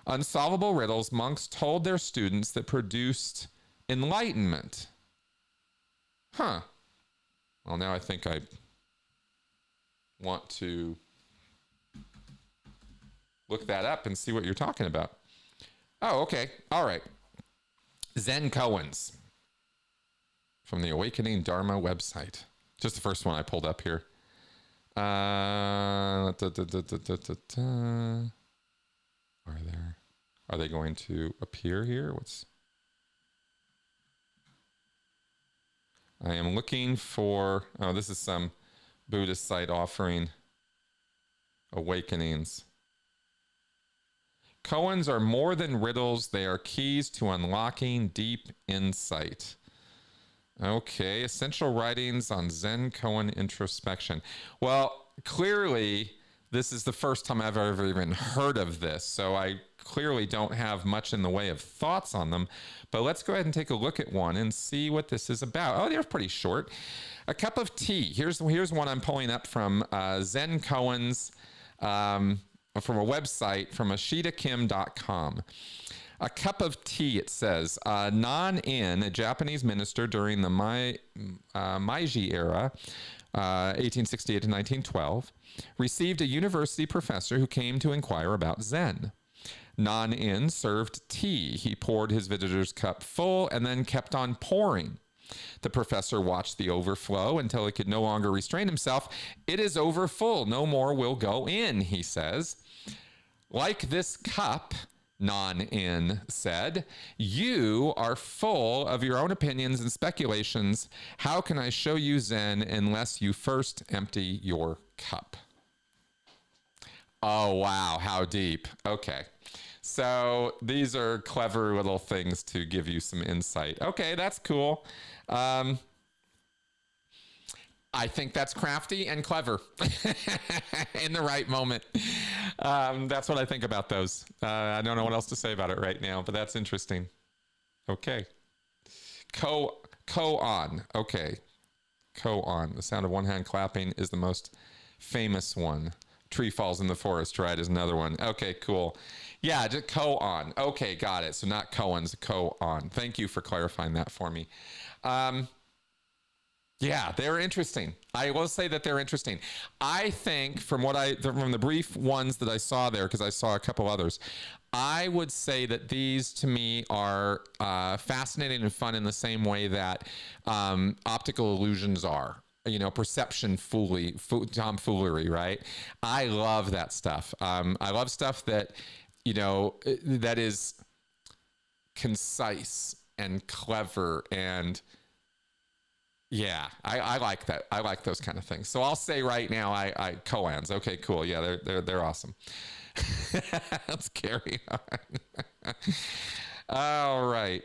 Unsolvable riddles monks told their students that produced enlightenment." Huh. Well, now I think I want to look that up and see what you're talking about. Oh, okay. All right. Zen Koans from the Awakening Dharma website. Just the first one I pulled up here. Are they going to appear here? I am looking for, this is some Buddhist site offering awakenings. Koans are more than riddles. They are keys to unlocking deep insight. Okay, essential writings on Zen Koan introspection. Well, clearly, this is the first time I've ever even heard of this, so I clearly don't have much in the way of thoughts on them. But let's go ahead and take a look at one and see what this is about. Oh, they're pretty short. A cup of tea. Here's one I'm pulling up from Zen Koans, from a website from ashitakim.com. A cup of tea, it says. Nan-in, a Japanese minister during the Meiji era, 1868 to 1912, received a university professor who came to inquire about Zen. Nan-in served tea. He poured his visitor's cup full and then kept on pouring. The professor watched the overflow until he could no longer restrain himself. "It is overfull. No more will go in," he says. "Like this cup," Nan-in said, "you are full of your own opinions and speculations. How can I show you Zen unless you first empty your cup?" Oh, wow. How deep. Okay. So these are clever little things to give you some insight. Okay, that's cool. I think that's crafty and clever in the right moment. That's what I think about those. I don't know what else to say about it right now, but that's interesting. Okay. Koan. Okay. Koan. The sound of one hand clapping is the most famous one. Tree falls in the forest, right, is another one. Okay, cool. Yeah, just Koan. Okay, got it. So not Koans, Koan. Thank you for clarifying that for me. Yeah, they're interesting. I will say that they're interesting. I think from the brief ones that I saw there, because I saw a couple others, I would say that these to me are fascinating and fun in the same way that optical illusions are. Perception tomfoolery, right? I love that stuff. I love stuff that, that is concise and clever and yeah, I like that. I like those kind of things. So I'll say right now, I Koans. Okay, cool. Yeah, they're awesome. Let's carry on. All right.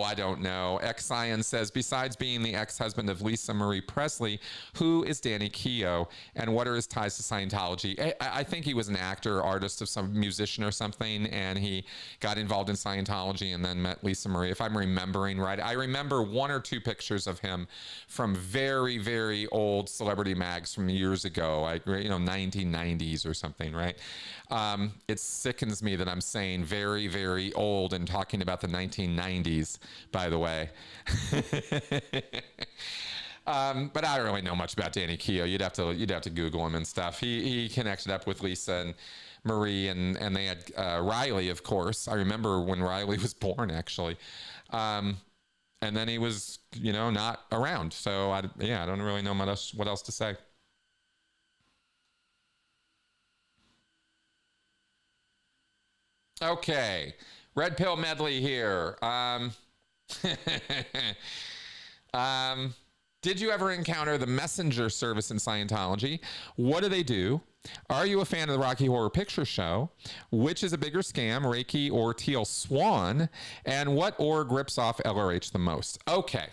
I don't know. X-Science says, besides being the ex-husband of Lisa Marie Presley, who is Danny Keough, and what are his ties to Scientology? I think he was an actor, artist, of some musician or something, and he got involved in Scientology and then met Lisa Marie, if I'm remembering right. I remember one or two pictures of him from very, very old celebrity mags from years ago, 1990s or something, right? It sickens me that I'm saying very, very old and talking about the 1990s, by the way. But I don't really know much about Danny Keough. You'd have to Google him and stuff. He connected up with Lisa and Marie, and they had Riley, of course. I remember when Riley was born, actually. And then he was, not around. So I don't really know what else to say. Okay, red pill medley here. Did you ever encounter the messenger service in Scientology? What do they do? Are you a fan of the Rocky Horror Picture Show? Which is a bigger scam, Reiki or Teal Swan? And what org rips off LRH the most? Okay.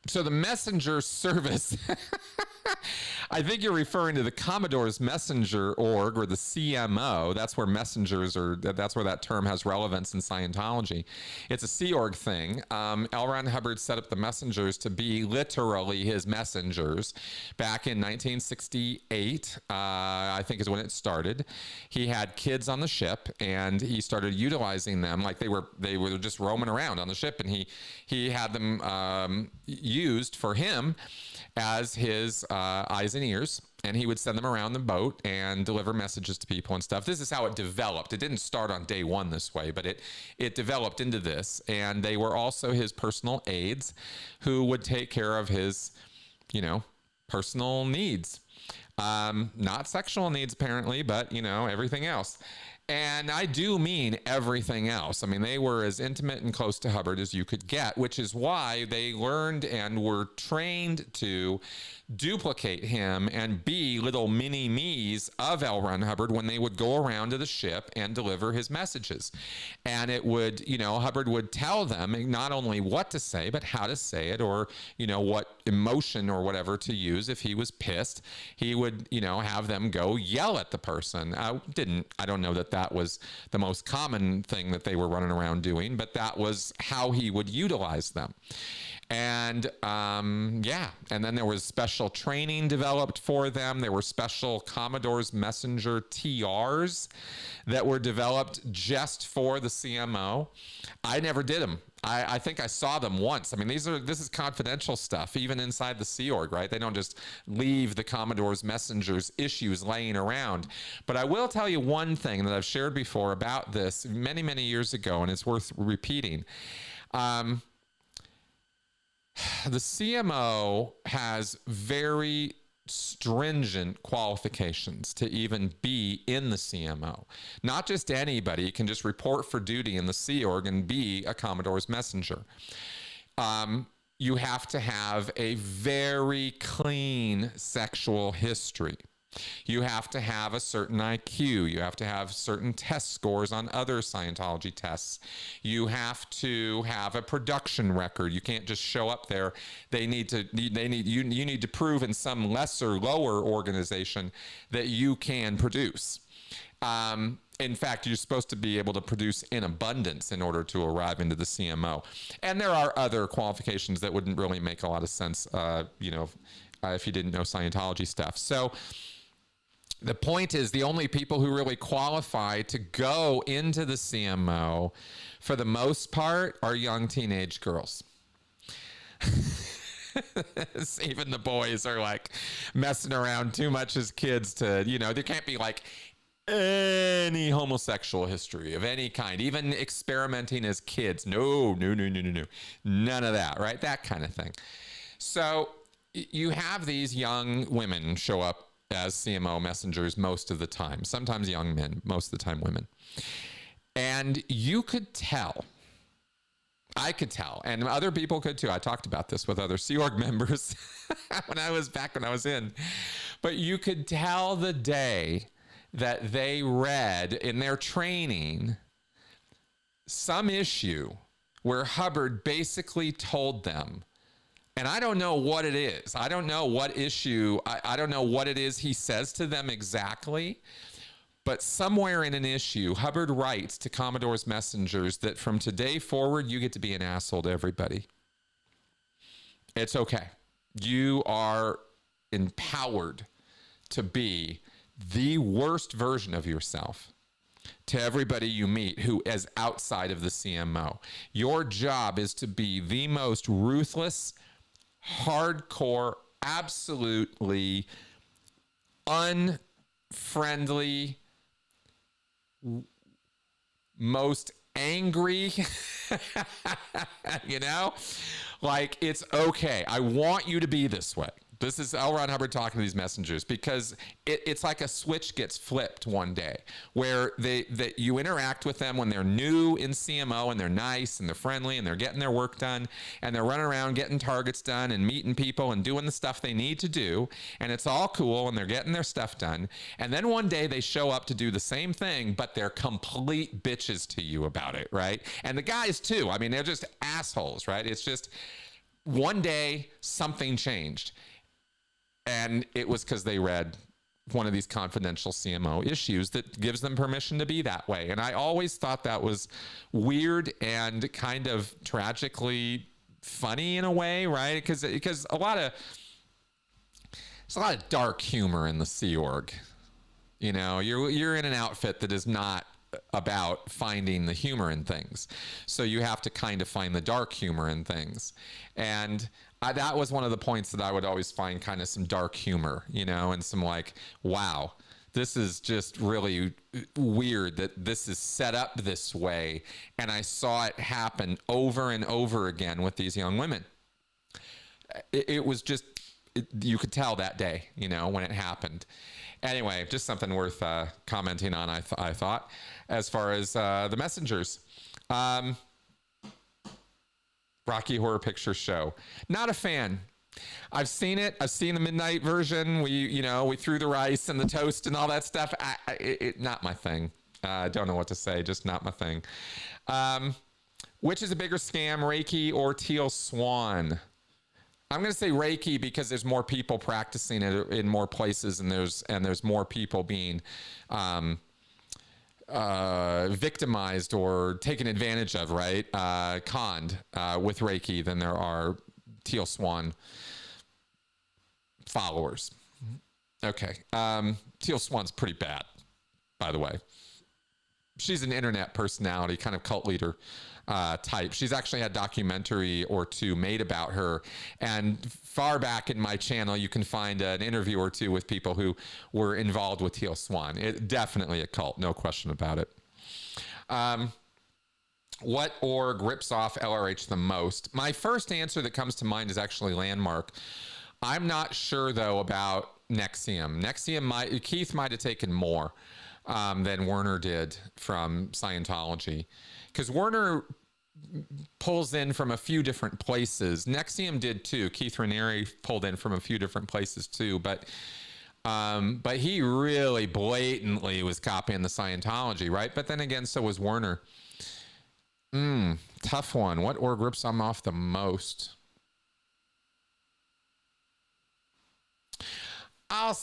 So the messenger service, I think you're referring to the Commodore's messenger org, or the CMO. That's where messengers that's where that term has relevance in Scientology. It's a Sea Org thing. L. Ron Hubbard set up the messengers to be literally his messengers back in 1968, I think is when it started. He had kids on the ship and he started utilizing them like they were just roaming around on the ship, and he had them used for him as his eyes and ears, and he would send them around the boat and deliver messages to people and stuff. This is how it developed. It didn't start on day one this way, but it developed into this, and they were also his personal aides who would take care of his, personal needs. Not sexual needs, apparently, but, everything else. And I do mean everything else. I mean, they were as intimate and close to Hubbard as you could get, which is why they learned and were trained to duplicate him and be little mini me's of L. Ron Hubbard when they would go around to the ship and deliver his messages. And it would, you know, Hubbard would tell them not only what to say, but how to say it, or, you know, what emotion or whatever to use. If he was pissed, he would, you know, have them go yell at the person. I don't know that that was the most common thing that they were running around doing, but that was how he would utilize them. And yeah, and then there was special training developed for them. There were special Commodore's messenger TRs that were developed just for the CMO. I never did them. I think I saw them once. I mean, this is confidential stuff, even inside the Sea Org, right? They don't just leave the Commodore's messengers issues laying around. But I will tell you one thing that I've shared before about this many, many years ago, and it's worth repeating. The CMO has very stringent qualifications to even be in the CMO. Not just anybody can just report for duty in the Sea Org and be a Commodore's messenger. You have to have a very clean sexual history. You have to have a certain IQ. You have to have certain test scores on other Scientology tests. You have to have a production record. You can't just show up there. You need to prove in some lesser, lower organization that you can produce. In fact, you're supposed to be able to produce in abundance in order to arrive into the CMO. And there are other qualifications that wouldn't really make a lot of sense, if you didn't know Scientology stuff. So the point is, the only people who really qualify to go into the CMO, for the most part, are young teenage girls. Even the boys are like messing around too much as kids to, there can't be like any homosexual history of any kind, even experimenting as kids. No. None of that, right? That kind of thing. So you have these young women show up as CMO messengers most of the time, sometimes young men, most of the time women. And you could tell, I could tell, and other people could too. I talked about this with other Sea Org members when I was in. But you could tell the day that they read in their training some issue where Hubbard basically told them, and I don't know what it is. I don't know what issue. I don't know what it is he says to them exactly. But somewhere in an issue, Hubbard writes to Commodore's messengers that from today forward, you get to be an asshole to everybody. It's okay. You are empowered to be the worst version of yourself to everybody you meet who is outside of the CMO. Your job is to be the most ruthless, hardcore, absolutely unfriendly, most angry, like, it's okay. I want you to be this way. This is L. Ron Hubbard talking to these messengers, because it's like a switch gets flipped one day where you interact with them when they're new in CMO and they're nice and they're friendly and they're getting their work done and they're running around getting targets done and meeting people and doing the stuff they need to do, and it's all cool and they're getting their stuff done. And then one day they show up to do the same thing, but they're complete bitches to you about it, right? And the guys too. I mean, they're just assholes, right? It's just one day something changed. And it was because they read one of these confidential CMO issues that gives them permission to be that way. And I always thought that was weird and kind of tragically funny in a way, right? Because there's a lot of dark humor in the Sea Org. You're in an outfit that is not about finding the humor in things. So you have to kind of find the dark humor in things. And that was one of the points that I would always find kind of some dark humor, and some like, wow, this is just really weird that this is set up this way. And I saw it happen over and over again with these young women. It was just you could tell that day, you know, when it happened. Anyway, just something worth commenting on, I thought, as far as the messengers. Rocky Horror Picture Show. Not a fan. I've seen it. I've seen the midnight version. We threw the rice and the toast and all that stuff. Not my thing. I don't know what to say. Just not my thing. Which is a bigger scam, Reiki or Teal Swan? I'm going to say Reiki because there's more people practicing it in more places, and there's more people being victimized or taken advantage of, right? Conned with Reiki than there are Teal Swan followers. Okay. Teal Swan's pretty bad, by the way. She's an internet personality, kind of cult leader type. She's actually had a documentary or two made about her. And far back in my channel, you can find an interview or two with people who were involved with Teal Swan. Definitely a cult, no question about it. What org rips off LRH the most? My first answer that comes to mind is actually Landmark. I'm not sure, though, about NXIVM. Keith might have taken more than Werner did from Scientology. Because Werner pulls in from a few different places. NXIVM did too. Keith Raniere pulled in from a few different places too. But he really blatantly was copying the Scientology, right? But then again, so was Werner. Tough one. What org rips them off the most? I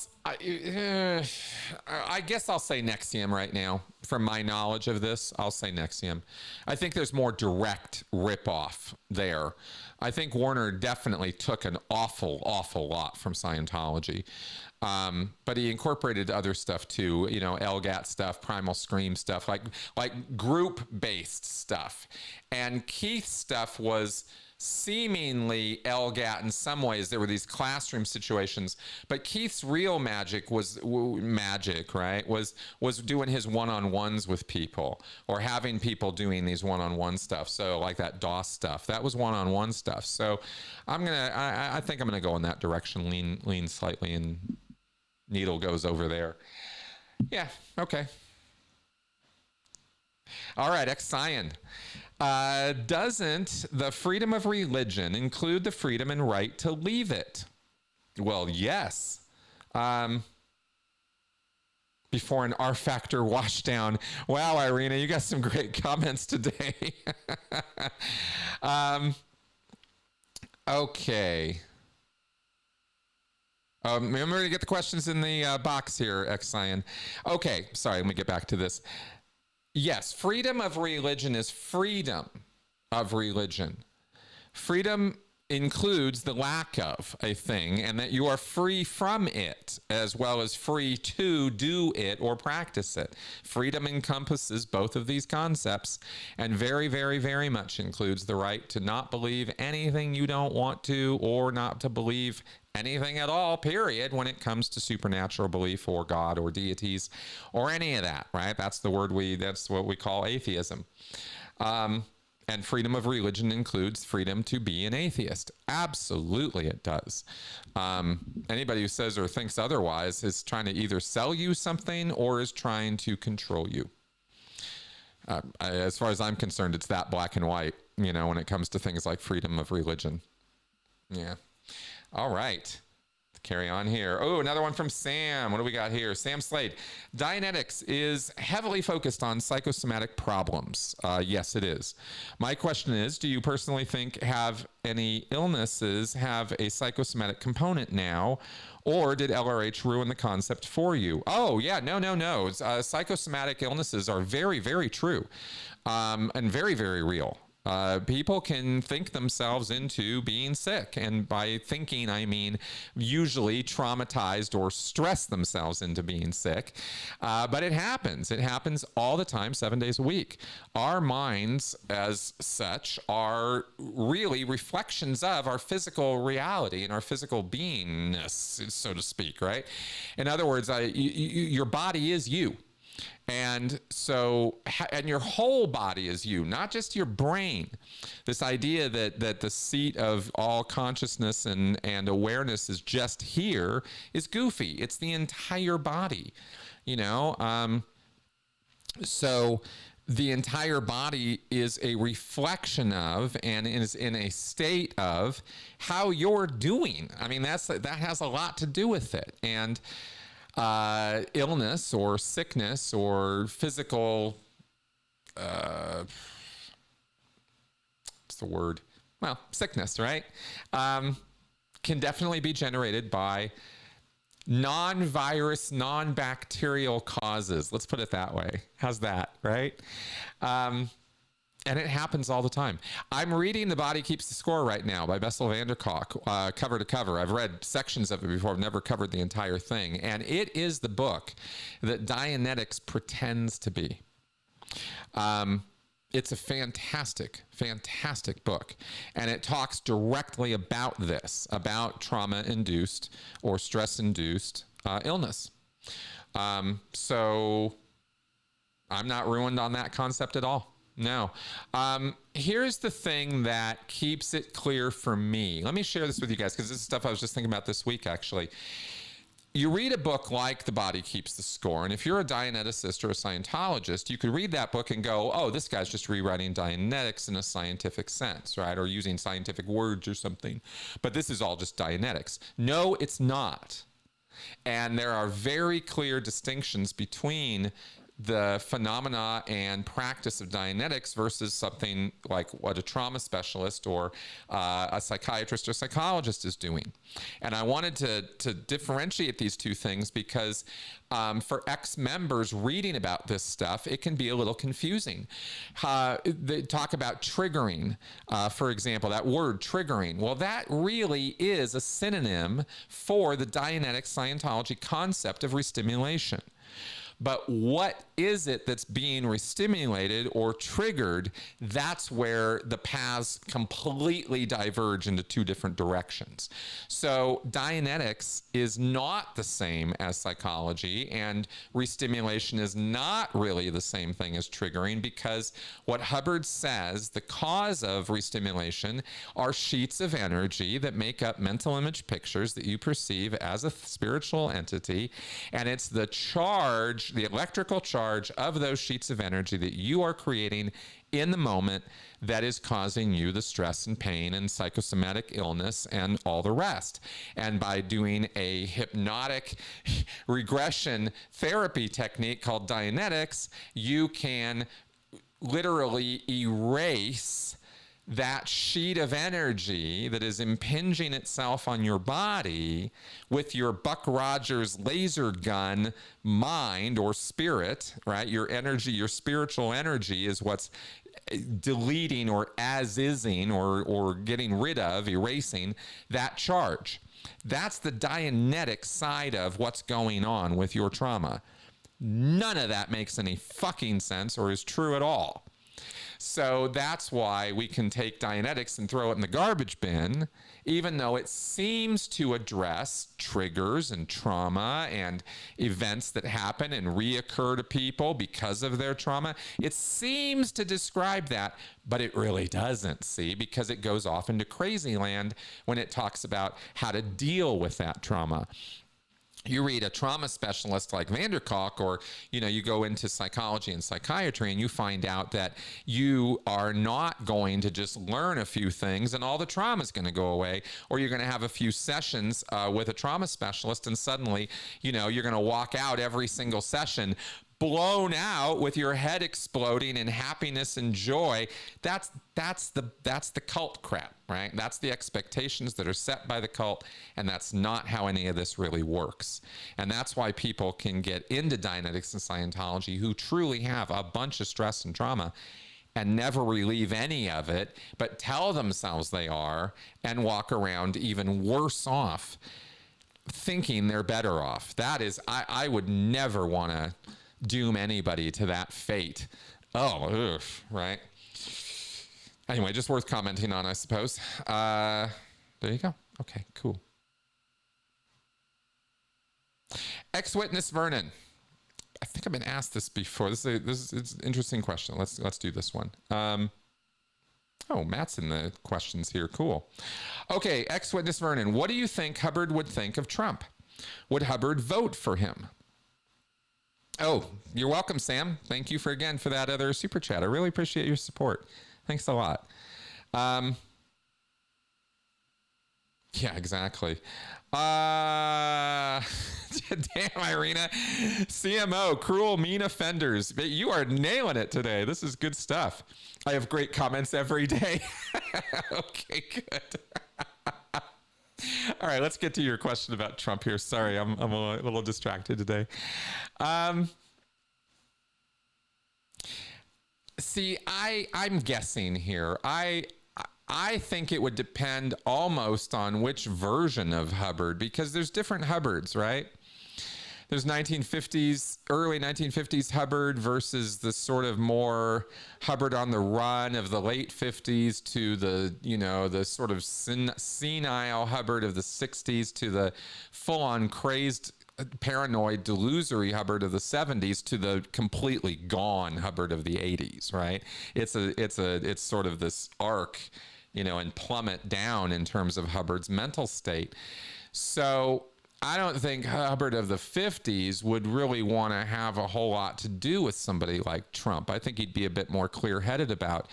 guess I'll say NXIVM right now. From my knowledge of this, I'll say NXIVM. I think there's more direct rip-off there. I think Werner definitely took an awful lot from Scientology. But he incorporated other stuff too, you know, LGAT stuff, Primal Scream stuff, like group-based stuff. And Keith's stuff was seemingly LGAT in some ways. There were these classroom situations, but Keith's real magic was right? Was doing his one-on-ones with people, or having people doing these one-on-one stuff. So like that DOS stuff, that was one-on-one stuff. So I think I'm gonna go in that direction, lean slightly, and needle goes over there. Yeah, okay. All right, X-Cyan. Doesn't the freedom of religion include the freedom and right to leave it? Well, yes. Before an R-factor washdown. Wow, Irina, you got some great comments today. Okay. Remember to get the questions in the box here, X-Cyan. Okay, sorry, let me get back to this. Yes, freedom of religion is freedom of religion. Freedom includes the lack of a thing, and that you are free from it, as well as free to do it or practice it. Freedom encompasses both of these concepts, and very, very, very much includes the right to not believe anything you don't want to, or not to believe anything at all, period, when it comes to supernatural belief or God or deities or any of that, right? That's what we call atheism. And freedom of religion includes freedom to be an atheist. Absolutely it does. Anybody who says or thinks otherwise is trying to either sell you something or is trying to control you. As far as I'm concerned, it's that black and white, you know, when it comes to things like freedom of religion. Yeah. All right. Carry on here. Oh, another one from Sam. What do we got here? Sam Slade. Dianetics is heavily focused on psychosomatic problems. Yes, it is. My question is, do you personally think have any illnesses have a psychosomatic component now, or did LRH ruin the concept for you? Oh, yeah, no. Psychosomatic illnesses are very, very true, and very, very real. People can think themselves into being sick. And by thinking, I mean usually traumatized or stress themselves into being sick. But it happens. It happens all the time, 7 days a week. Our minds, as such, are really reflections of our physical reality and our physical beingness, so to speak, right? In other words, your body is you. And so, and your whole body is you, not just your brain. This idea that the seat of all consciousness and awareness is just here is goofy. It's the entire body, you know? So the entire body is a reflection of and is in a state of how you're doing. I mean, that has a lot to do with it. And illness or sickness or physical, what's the word? Well, sickness, right? Can definitely be generated by non-virus, non-bacterial causes. Let's put it that way. How's that, right? And it happens all the time. I'm reading The Body Keeps the Score right now by Bessel van der Kolk, cover to cover. I've read sections of it before. I've never covered the entire thing. And it is the book that Dianetics pretends to be. It's a fantastic, fantastic book. And it talks directly about this, about trauma-induced or stress-induced illness. So I'm not ruined on that concept at all. No. Here's the thing that keeps it clear for me. Let me share this with you guys because this is stuff I was just thinking about this week, actually. You read a book like The Body Keeps the Score, and if you're a Dianeticist or a Scientologist, you could read that book and go, oh, this guy's just rewriting Dianetics in a scientific sense, right? Or using scientific words or something. But this is all just Dianetics. No, it's not. And there are very clear distinctions between the phenomena and practice of Dianetics versus something like what a trauma specialist or a psychiatrist or psychologist is doing. And I wanted to differentiate these two things because for ex-members reading about this stuff, it can be a little confusing. They talk about triggering, for example, that word triggering. Well, that really is a synonym for the Dianetic Scientology concept of restimulation. But what is it that's being restimulated or triggered? That's where the paths completely diverge into two different directions. So Dianetics is not the same as psychology, and restimulation is not really the same thing as triggering, because what Hubbard says, the cause of restimulation are sheets of energy that make up mental image pictures that you perceive as a spiritual entity, and it's the charge, the electrical charge of those sheets of energy that you are creating in the moment that is causing you the stress and pain and psychosomatic illness and all the rest. And by doing a hypnotic regression therapy technique called Dianetics, you can literally erase that sheet of energy that is impinging itself on your body with your Buck Rogers laser gun mind or spirit, right? Your energy, your spiritual energy is what's deleting or as-ising or getting rid of, erasing that charge. That's the Dianetic side of what's going on with your trauma. None of that makes any fucking sense or is true at all. So that's why we can take Dianetics and throw it in the garbage bin, even though it seems to address triggers and trauma and events that happen and reoccur to people because of their trauma. It seems to describe that, but it really doesn't, see, because it goes off into crazy land when it talks about how to deal with that trauma. You read a trauma specialist like van der Kolk, or, you know, you go into psychology and psychiatry and you find out that you are not going to just learn a few things and all the trauma is going to go away, or you're going to have a few sessions with a trauma specialist and suddenly, you know, you're going to walk out every single session blown out with your head exploding in happiness and joy. That's the cult crap, right? That's the expectations that are set by the cult, and that's not how any of this really works. And that's why people can get into Dianetics and Scientology who truly have a bunch of stress and trauma and never relieve any of it, but tell themselves they are and walk around even worse off, thinking they're better off. That is, I would never want to doom anybody to that fate. Oh, ugh, right? Anyway, just worth commenting on, I suppose. There you go. Okay, cool. Ex-witness Vernon. I think I've been asked this before. This is it's an interesting question. Let's do this one. Oh, Matt's in the questions here. Cool. Okay, ex-witness Vernon, what do you think Hubbard would think of Trump? Would Hubbard vote for him? Oh, you're welcome, Sam. Thank you for that other super chat. I really appreciate your support. Thanks a lot. Yeah, exactly. Damn, Irina. CMO, cruel, mean offenders. You are nailing it today. This is good stuff. I have great comments every day. Okay, good. All right, let's get to your question about Trump here. Sorry, I'm a little distracted today. See, I'm guessing here. I think it would depend almost on which version of Hubbard, because there's different Hubbards, right? There's early 1950s Hubbard versus the sort of more Hubbard on the run of the late 50s to the sort of senile Hubbard of the 60s to the full-on crazed, paranoid, delusory Hubbard of the 70s to the completely gone Hubbard of the 80s, right? It's sort of this arc, and plummet down in terms of Hubbard's mental state. So I don't think Hubbard of the 50s would really want to have a whole lot to do with somebody like Trump. I think he'd be a bit more clear-headed about,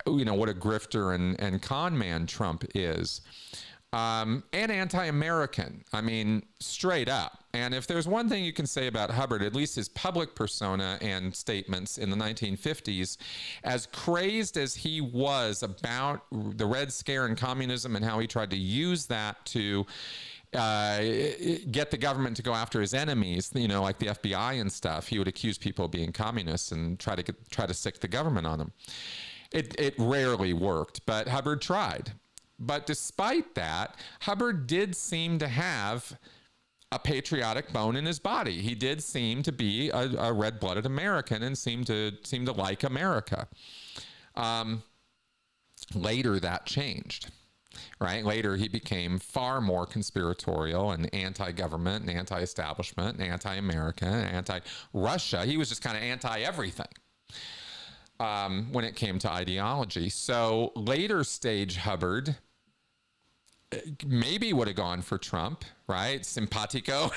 what a grifter and con man Trump is. And anti-American. I mean, straight up. And if there's one thing you can say about Hubbard, at least his public persona and statements in the 1950s, as crazed as he was about the Red Scare and communism and how he tried to use that to get the government to go after his enemies, like the FBI and stuff, he would accuse people of being communists and try to sick the government on them. It rarely worked, but Hubbard tried. But despite that, Hubbard did seem to have a patriotic bone in his body. He did seem to be a red-blooded American and seemed to like America. Later, that changed, right? Later, he became far more conspiratorial and anti-government and anti-establishment and anti-American and anti-Russia. He was just kind of anti-everything when it came to ideology. So later stage Hubbard maybe would have gone for Trump, right? Simpatico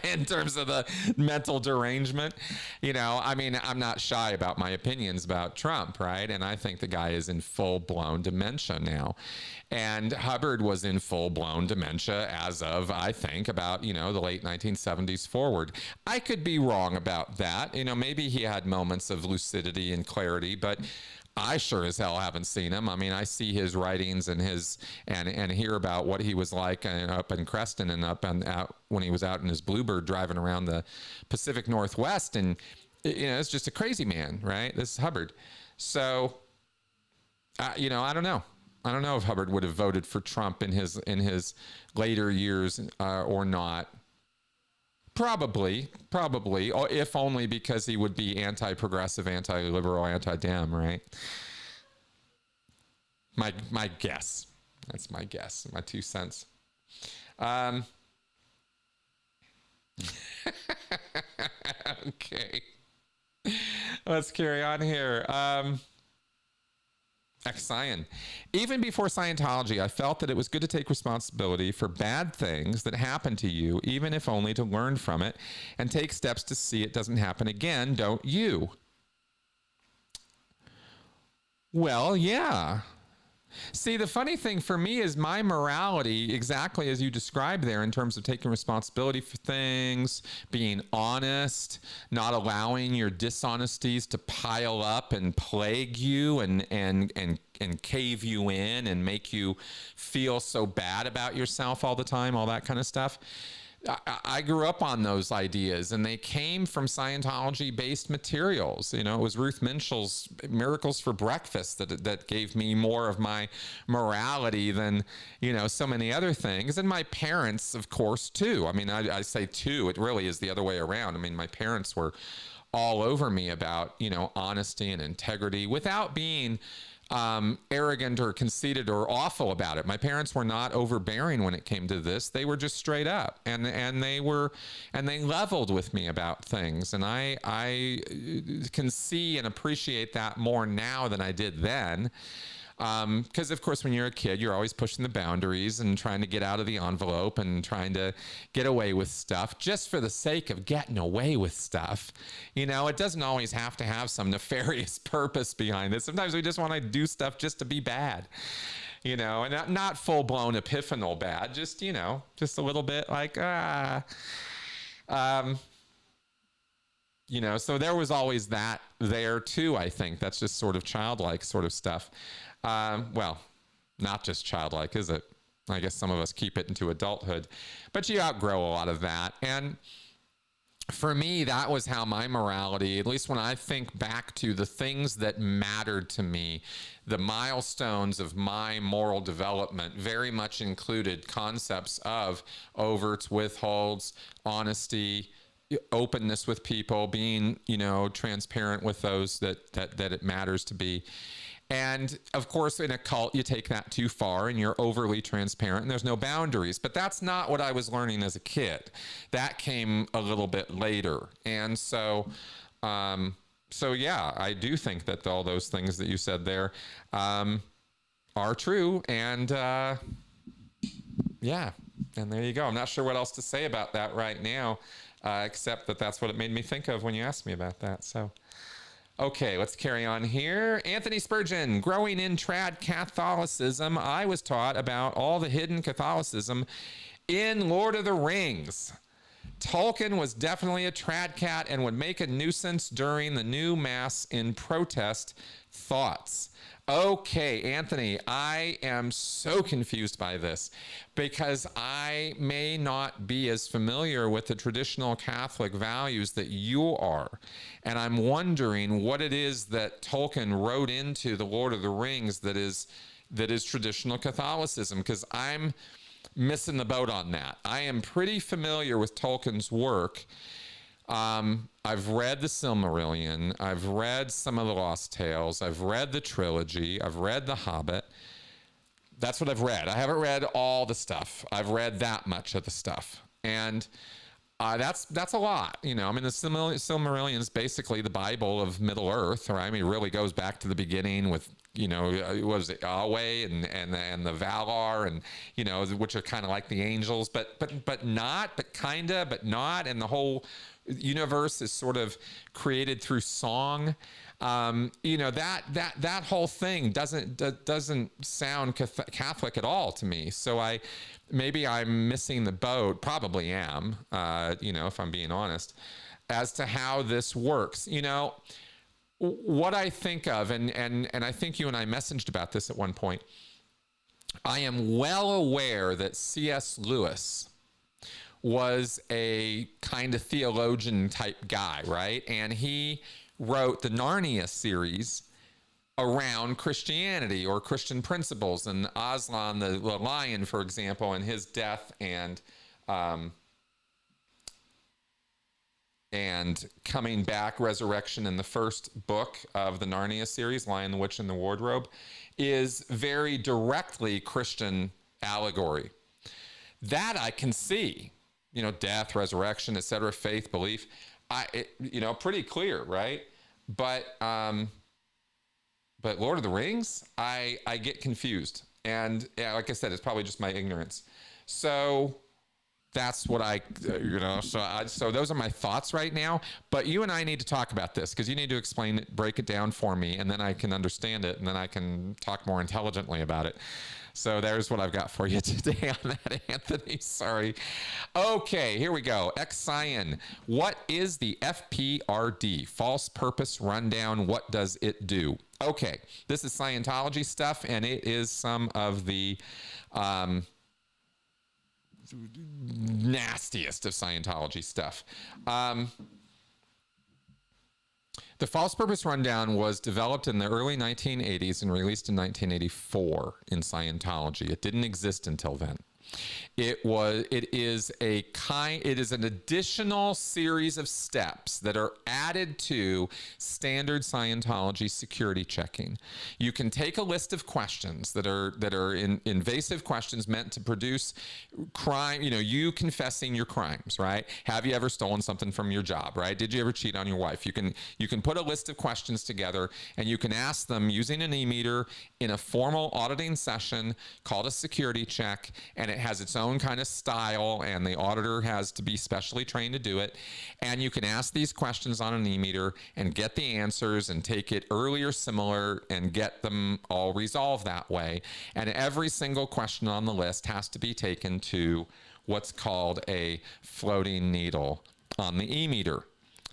in terms of the mental derangement. I mean, I'm not shy about my opinions about Trump, right? And I think the guy is in full-blown dementia now. And Hubbard was in full-blown dementia as of, I think, about, the late 1970s forward. I could be wrong about that. Maybe he had moments of lucidity and clarity, but I sure as hell haven't seen him. I mean, I see his writings and and hear about what he was like up in Creston and out when he was out in his Bluebird driving around the Pacific Northwest, and it's just a crazy man, right? This is Hubbard. So, I don't know. I don't know if Hubbard would have voted for Trump in his later years or not. Probably, if only because he would be anti-progressive, anti-liberal, anti-dem, right? My guess. That's my guess, my 2 cents. Okay. Let's carry on here. Ex-Scion. Even before Scientology, I felt that it was good to take responsibility for bad things that happen to you, even if only to learn from it and take steps to see it doesn't happen again, don't you? Well, yeah. See, the funny thing for me is my morality, exactly as you described there, in terms of taking responsibility for things, being honest, not allowing your dishonesties to pile up and plague you and cave you in and make you feel so bad about yourself all the time, all that kind of stuff. I grew up on those ideas, and they came from Scientology-based materials. It was Ruth Minshall's Miracles for Breakfast that gave me more of my morality than, so many other things. And my parents, of course, too. I mean, I say too, it really is the other way around. I mean, my parents were all over me about, honesty and integrity without being arrogant or conceited or awful about it. My parents were not overbearing when it came to this. They were just straight up, and they leveled with me about things. And I can see and appreciate that more now than I did then. Because of course, when you're a kid, you're always pushing the boundaries and trying to get out of the envelope and trying to get away with stuff just for the sake of getting away with stuff. You know, it doesn't always have to have some nefarious purpose behind it. Sometimes we just want to do stuff just to be bad, you know, and not full-blown epiphanal bad, just, you know, just a little bit like, you know, so there was always that there too, I think. That's just sort of childlike sort of stuff. Well, not just childlike, is it? I guess some of us keep it into adulthood, but you outgrow a lot of that. And for me, that was how my morality, at least when I think back to the things that mattered to me, the milestones of my moral development very much included concepts of overts, withholds, honesty, openness with people, being, you know, transparent with those that it matters to be. And of course, in a cult, you take that too far and you're overly transparent and there's no boundaries. But that's not what I was learning as a kid. That came a little bit later. And so, yeah, I do think that all those things that you said there are true. And yeah, and there you go. I'm not sure what else to say about that right now, except that that's what it made me think of when you asked me about that. So. Okay, let's carry on here. Anthony Spurgeon, growing in trad Catholicism, I was taught about all the hidden Catholicism in Lord of the Rings. Tolkien was definitely a trad cat and would make a nuisance during the new mass in protest. Thoughts? Okay, Anthony, I am so confused by this because I may not be as familiar with the traditional Catholic values that you are. And I'm wondering what it is that Tolkien wrote into The Lord of the Rings that is traditional Catholicism, because I'm missing the boat on that. I am pretty familiar with Tolkien's work. I've read the Silmarillion, I've read some of the Lost Tales, I've read the trilogy, I've read the Hobbit. That's what I've read. I haven't read all the stuff. I've read that much of the stuff. And that's a lot, you know. I mean, the Silmarillion is basically the Bible of Middle Earth, right? I mean, it really goes back to the beginning with, you know, what was it, Yahweh and the Valar, and, you know, which are kind of like the angels, but not, but kinda, but not, and the whole universe is sort of created through song. You know, that whole thing doesn't sound Catholic at all to me. So maybe I'm missing the boat, probably am, you know, if I'm being honest, as to how this works. You know, what I think of, and I think you and I messaged about this at one point, I am well aware that C.S. Lewis was a kind of theologian type guy, right? And he wrote the Narnia series around Christianity or Christian principles, and Aslan the lion, for example, and his death and coming back, resurrection in the first book of the Narnia series, Lion, the Witch, and the Wardrobe, is very directly Christian allegory. That I can see, you know, death, resurrection, etc., faith, belief, you know, pretty clear, right? But Lord of the Rings, I get confused. And yeah, like I said, it's probably just my ignorance. So that's what you know, so those are my thoughts right now. But you and I need to talk about this, because you need to explain it, break it down for me, and then I can understand it, and then I can talk more intelligently about it. So there's what I've got for you today on that, Anthony. Sorry. Okay, here we go. X-Cyan. What is the FPRD? False Purpose Rundown. What does it do? Okay, this is Scientology stuff, and it is some of the nastiest of Scientology stuff. The False Purpose Rundown was developed in the early 1980s and released in 1984 in Scientology. It didn't exist until then. It is an additional series of steps that are added to standard Scientology security checking. You can take a list of questions that are invasive questions meant to produce crime, you confessing your crimes, right? Have you ever stolen something from your job, right? Did you ever cheat on your wife? You can put a list of questions together, and you can ask them using an e-meter in a formal auditing session called a security check, and it has its own kind of style, and the auditor has to be specially trained to do it. And you can ask these questions on an e-meter and get the answers and take it early or similar and get them all resolved that way. And every single question on the list has to be taken to what's called a floating needle on the e-meter.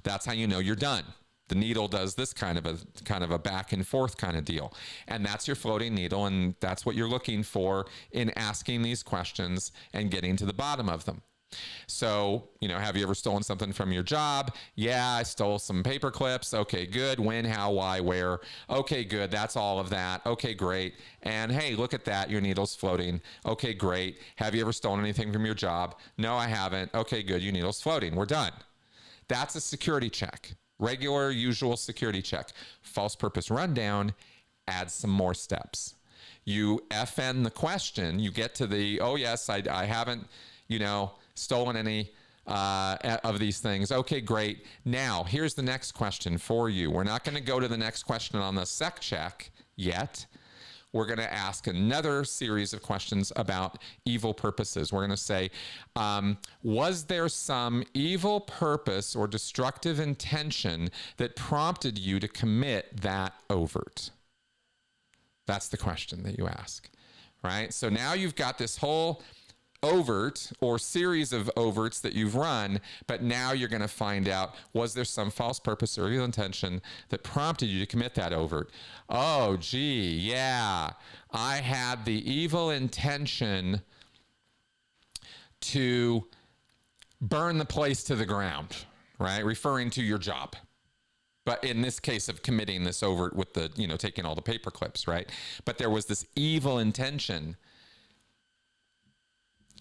That's how you know you're done. The needle does this kind of a back and forth kind of deal. And that's your floating needle, and that's what you're looking for in asking these questions and getting to the bottom of them. So, have you ever stolen something from your job? Yeah, I stole some paper clips. Okay, good. When, how, why, where? Okay, good. That's all of that. Okay, great. And hey, look at that. Your needle's floating. Okay, great. Have you ever stolen anything from your job? No, I haven't. Okay, good. Your needle's floating. We're done. That's a security check. Regular, usual security check. False purpose rundown adds some more steps. You FN the question, you get to the, oh yes, I haven't, stolen any of these things. Okay, great. Now, here's the next question for you. We're not going to go to the next question on the sec check yet. We're going to ask another series of questions about evil purposes. We're going to say, was there some evil purpose or destructive intention that prompted you to commit that overt? That's the question that you ask, right? So now you've got this whole overt or series of overts that you've run, but now you're going to find out, was there some false purpose or evil intention that prompted you to commit that overt? Oh, gee, yeah, I had the evil intention to burn the place to the ground, right? Referring to your job. But in this case of committing this overt with the, taking all the paper clips, right? But there was this evil intention.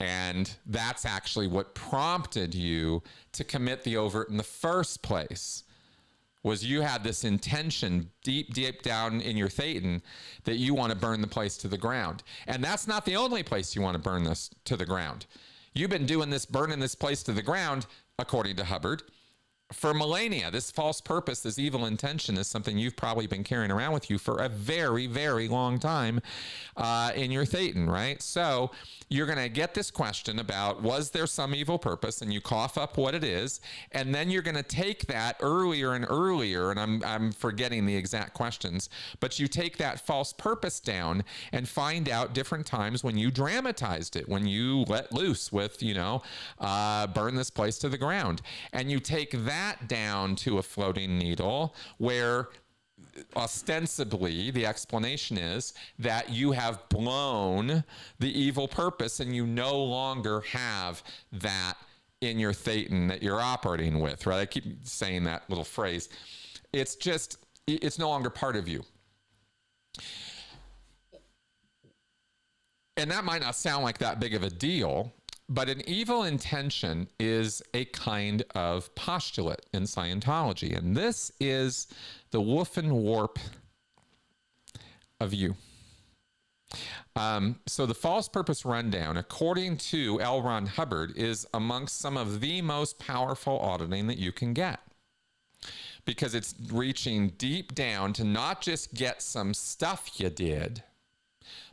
And that's actually what prompted you to commit the overt in the first place, was you had this intention deep, deep down in your thetan that you want to burn the place to the ground. And that's not the only place you want to burn this to the ground. You've been doing this, burning this place to the ground, according to Hubbard, for millennia. This false purpose, this evil intention is something you've probably been carrying around with you for a very, very long time in your thetan, right? So you're going to get this question about, was there some evil purpose? And you cough up what it is. And then you're going to take that earlier and earlier, and I'm forgetting the exact questions, but you take that false purpose down and find out different times when you dramatized it, when you let loose with, burn this place to the ground. And you take that down to a floating needle where ostensibly the explanation is that you have blown the evil purpose and you no longer have that in your thetan that you're operating with, right? I keep saying that little phrase. It's no longer part of you. And that might not sound like that big of a deal, but an evil intention is a kind of postulate in Scientology. And this is the woof and warp of you. So the false purpose rundown, according to L. Ron Hubbard, is amongst some of the most powerful auditing that you can get. Because it's reaching deep down to not just get some stuff you did,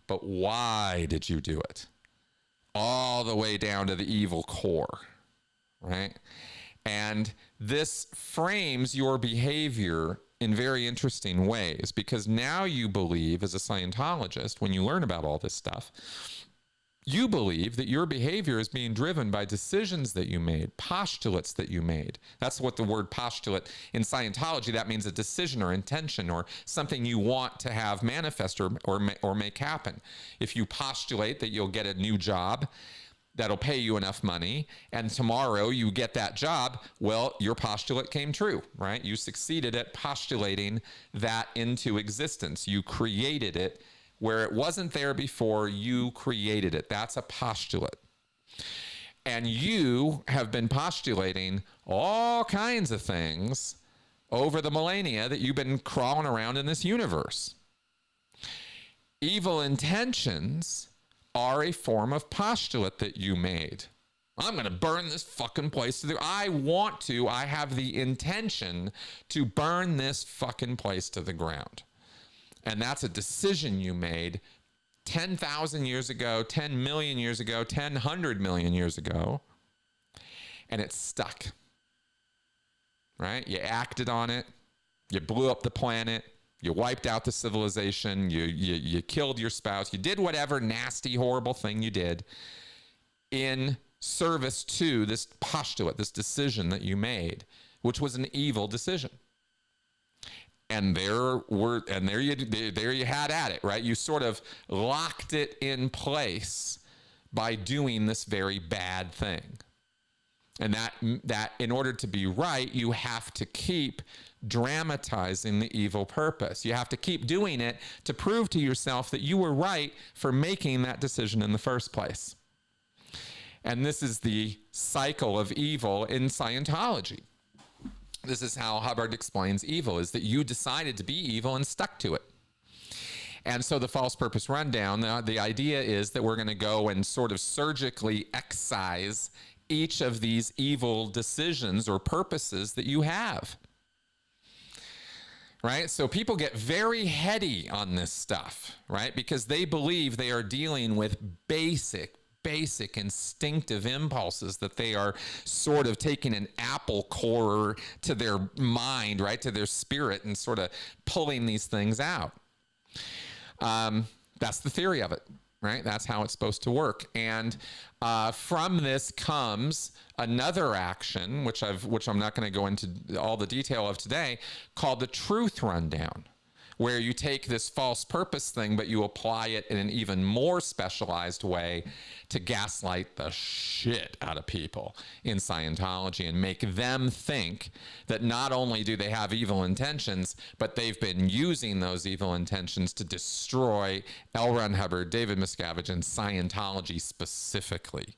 but why did you do it? All the way down to the evil core, right? And this frames your behavior in very interesting ways, because now you believe, as a Scientologist, when you learn about all this stuff, you believe that your behavior is being driven by decisions that you made, postulates that you made. That's what the word postulate in Scientology, that means a decision or intention or something you want to have manifest or make happen. If you postulate that you'll get a new job that'll pay you enough money, and tomorrow you get that job, well, your postulate came true, right? You succeeded at postulating that into existence. You created it Where it wasn't there before, you created it. That's a postulate. And you have been postulating all kinds of things over the millennia that you've been crawling around in this universe. Evil intentions are a form of postulate that you made. I'm going to burn this fucking place to the... I have the intention to burn this fucking place to the ground. And that's a decision you made 10,000 years ago, 10 million years ago, 100 million years ago. And it's stuck. Right? You acted on it. You blew up the planet. You wiped out the civilization. You killed your spouse. You did whatever nasty, horrible thing you did in service to this postulate, this decision that you made, which was an evil decision. And there you had at it, right? You sort of locked it in place by doing this very bad thing. And that in order to be right, you have to keep dramatizing the evil purpose. You have to keep doing it to prove to yourself that you were right for making that decision in the first place. And this is the cycle of evil in Scientology. This is how Hubbard explains evil, is that you decided to be evil and stuck to it. And so the false purpose rundown, the idea is that we're going to go and sort of surgically excise each of these evil decisions or purposes that you have. Right? So people get very heady on this stuff, right? Because they believe they are dealing with basic instinctive impulses, that they are sort of taking an apple core to their mind, right, to their spirit, and sort of pulling these things out. That's the theory of it, right? That's how it's supposed to work. And from this comes another action, which I'm not going to go into all the detail of today, called the truth rundown, where you take this false purpose thing, but you apply it in an even more specialized way to gaslight the shit out of people in Scientology and make them think that not only do they have evil intentions, but they've been using those evil intentions to destroy L. Ron Hubbard, David Miscavige, and Scientology specifically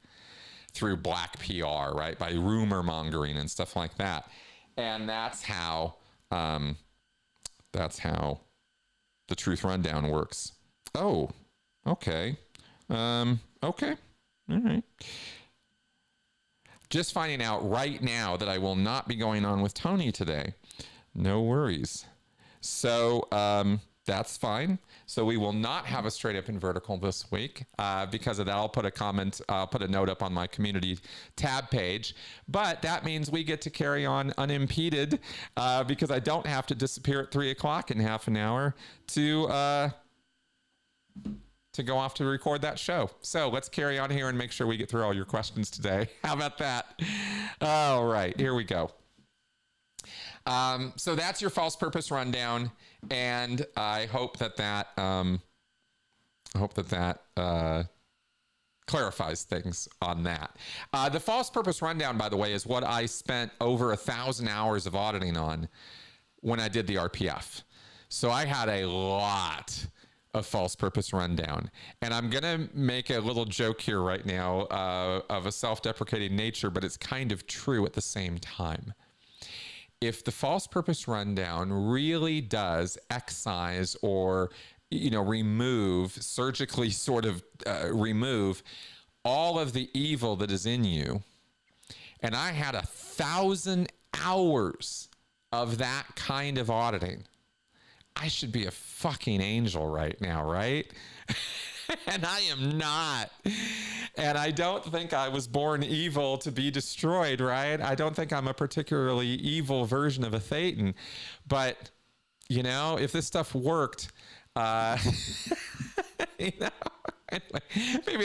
through black PR, right? By rumor mongering and stuff like that. And that's how the truth rundown works. Oh, okay. Okay. All right. Just finding out right now that I will not be going on with Tony today. No worries. So that's fine. So we will not have a straight up and vertical this week. Because of that, I'll put a note up on my community tab page. But that means we get to carry on unimpeded because I don't have to disappear at 3 o'clock in half an hour to go off to record that show. So let's carry on here and make sure we get through all your questions today. How about that? All right, here we go. So that's your false purpose rundown, and I hope that clarifies things on that. The false purpose rundown, by the way, is what I spent over 1,000 hours of auditing on when I did the RPF. So I had a lot of false purpose rundown. And I'm going to make a little joke here right now of a self-deprecating nature, but it's kind of true at the same time. If the false purpose rundown really does excise or, remove, surgically sort of remove all of the evil that is in you, and I had 1,000 hours of that kind of auditing, I should be a fucking angel right now, right? And I am not. And I don't think I was born evil to be destroyed, right? I don't think I'm a particularly evil version of a Thetan. But, if this stuff worked, maybe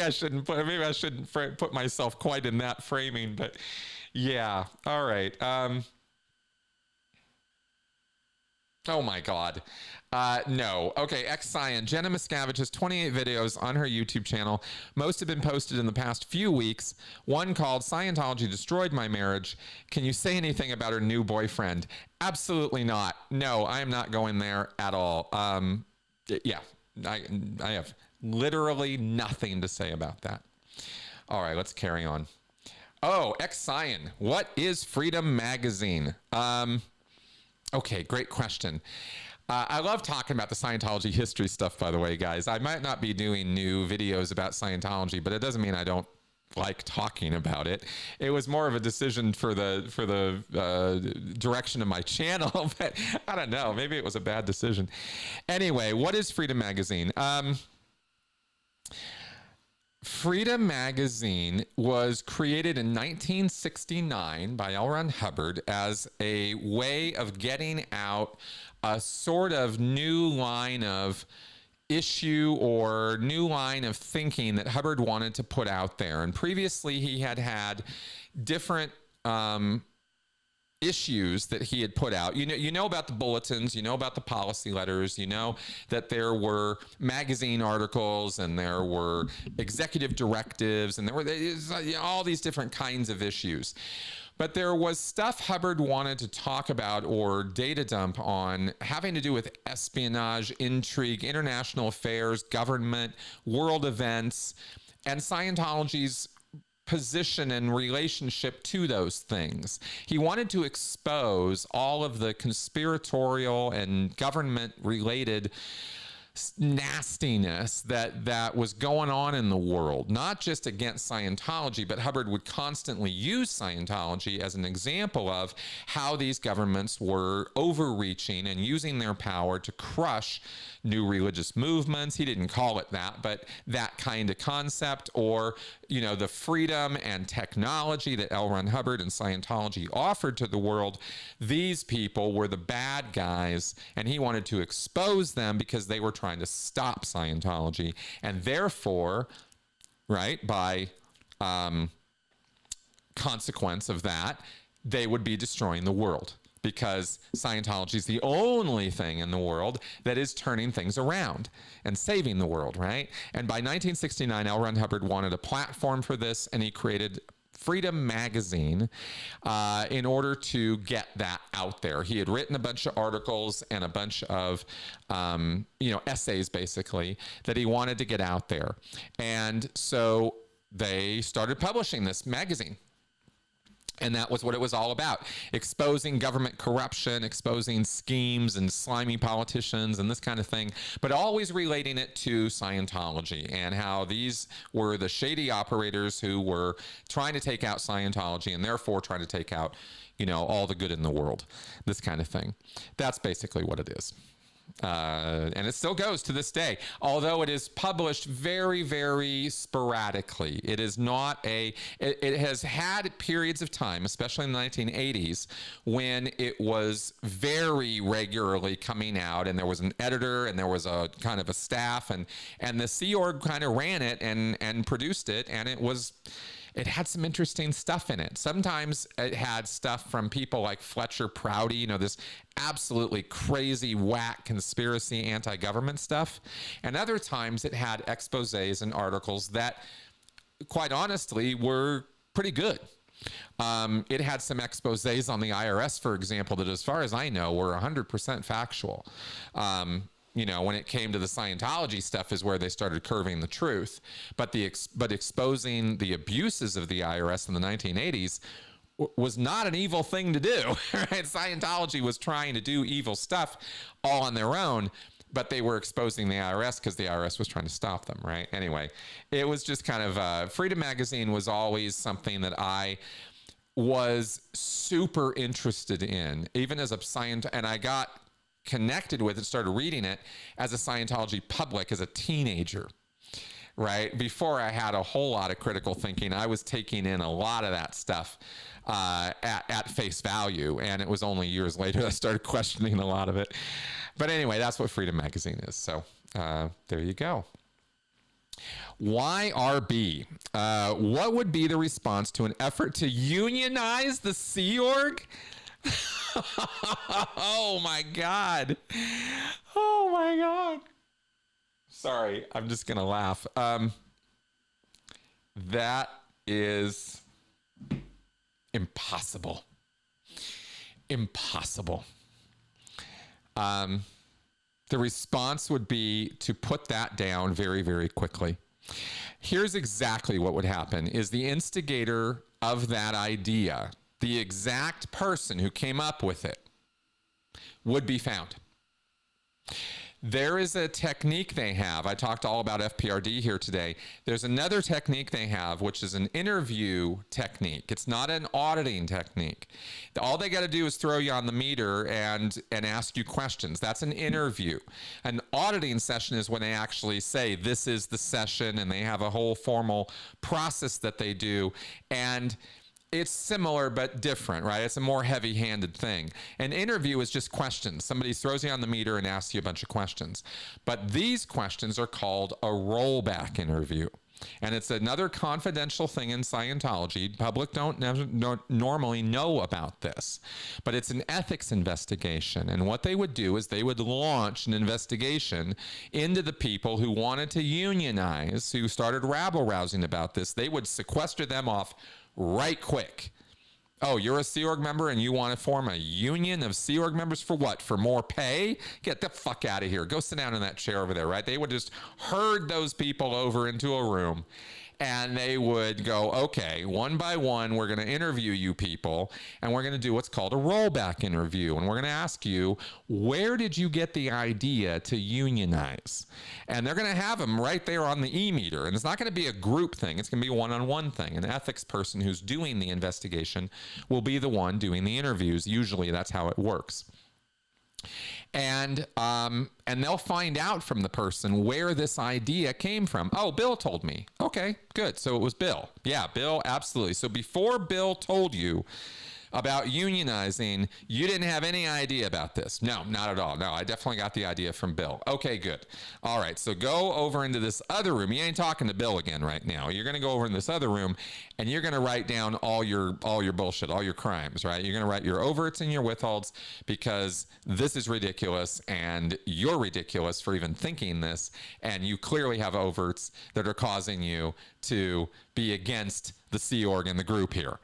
I shouldn't put myself quite in that framing, but yeah. All right. Oh my God. No. Okay, ex-Scion. Jenna Miscavige has 28 videos on her YouTube channel. Most have been posted in the past few weeks. One called Scientology Destroyed My Marriage. Can you say anything about her new boyfriend? Absolutely not. No, I am not going there at all. Yeah, I have literally nothing to say about that. All right, let's carry on. Oh, X-Scion, what is Freedom Magazine? Okay, great question. I love talking about the Scientology history stuff, by the way, guys. I might not be doing new videos about Scientology, but it doesn't mean I don't like talking about it. It was more of a decision for the direction of my channel, but I don't know. Maybe it was a bad decision. Anyway, what is Freedom Magazine? Freedom Magazine was created in 1969 by L. Ron Hubbard as a way of getting out a sort of new line of issue or new line of thinking that Hubbard wanted to put out there. And previously he had different issues that he had put out. You know about the bulletins, you know about the policy letters, you know that there were magazine articles and there were executive directives and there were all these different kinds of issues. But there was stuff Hubbard wanted to talk about or data dump on having to do with espionage, intrigue, international affairs, government, world events, and Scientology's position and relationship to those things. He wanted to expose all of the conspiratorial and government-related nastiness that was going on in the world, not just against Scientology, but Hubbard would constantly use Scientology as an example of how these governments were overreaching and using their power to crush new religious movements. He didn't call it that, but that kind of concept, or, you know, the freedom and technology that L. Ron Hubbard and Scientology offered to the world. These people were the bad guys, and he wanted to expose them because they were trying to stop Scientology. And therefore, right, by consequence of that, they would be destroying the world, because Scientology is the only thing in the world that is turning things around and saving the world, right? And by 1969, L. Ron Hubbard wanted a platform for this, and he created Freedom Magazine in order to get that out there. He had written a bunch of articles and a bunch of essays, basically, that he wanted to get out there. And so they started publishing this magazine. And that was what it was all about: exposing government corruption, exposing schemes and slimy politicians and this kind of thing, but always relating it to Scientology and how these were the shady operators who were trying to take out Scientology and therefore trying to take out, all the good in the world, this kind of thing. That's basically what it is. And it still goes to this day, although it is published very, very sporadically. It is not it has had periods of time, especially in the 1980s, when it was very regularly coming out, and there was an editor and there was a kind of a staff, and the Sea Org kind of ran it and produced it, and it had some interesting stuff in it. Sometimes it had stuff from people like Fletcher Prouty, this absolutely crazy, whack conspiracy, anti-government stuff. And other times it had exposés and articles that, quite honestly, were pretty good. It had some exposés on the IRS, for example, that, as far as I know, were 100% factual. When it came to the Scientology stuff is where they started curving the truth. But exposing the abuses of the IRS in the 1980s was not an evil thing to do, right? Scientology was trying to do evil stuff all on their own, but they were exposing the IRS because the IRS was trying to stop them, right? Anyway, it was just kind of, Freedom Magazine was always something that I was super interested in, even as a scientist, and I got connected with it, started reading it as a Scientology public as a teenager, right? Before I had a whole lot of critical thinking, I was taking in a lot of that stuff at face value, and it was only years later that I started questioning a lot of it. But anyway, that's what Freedom Magazine is. So there you go. YRB. What would be the response to an effort to unionize the Sea Org? Oh my God. Oh my God. Sorry, I'm just going to laugh. That is impossible. Impossible. the response would be to put that down very, very quickly. Here's exactly what would happen is the instigator of that idea, the exact person who came up with it, would be found. There is a technique they have. I talked all about FPRD here today. There's another technique they have, which is an interview technique. It's not an auditing technique. All they got to do is throw you on the meter and ask you questions. That's an interview. An auditing session is when they actually say, this is the session, and they have a whole formal process that they do. And it's similar but different, right? It's a more heavy-handed thing. An interview is just questions. Somebody throws you on the meter and asks you a bunch of questions. But these questions are called a rollback interview. And it's another confidential thing in Scientology. Public don't normally know about this. But it's an ethics investigation. And what they would do is they would launch an investigation into the people who wanted to unionize, who started rabble-rousing about this. They would sequester them off right quick. Oh, you're a Sea Org member and you want to form a union of Sea Org members for what? For more pay? Get the fuck out of here. Go sit down in that chair over there, right? They would just herd those people over into a room, and they would go, okay, one by one, we're going to interview you people, and we're going to do what's called a rollback interview. And we're going to ask you, where did you get the idea to unionize? And they're going to have them right there on the e-meter. And it's not going to be a group thing. It's going to be a one-on-one thing. An ethics person who's doing the investigation will be the one doing the interviews. Usually that's how it works. And they'll find out from the person where this idea came from. Oh, Bill told me. Okay, good. So it was Bill. Yeah, Bill, absolutely. So before Bill told you about unionizing, you didn't have any idea about this. No, not at all. No, I definitely got the idea from Bill. Okay, good. All right, so go over into this other room. You ain't talking to Bill again right now. You're going to go over in this other room, and you're going to write down all your bullshit, all your crimes, right? You're going to write your overts and your withholds, because this is ridiculous, and you're ridiculous for even thinking this, and you clearly have overts that are causing you to be against the Sea Org and the group here.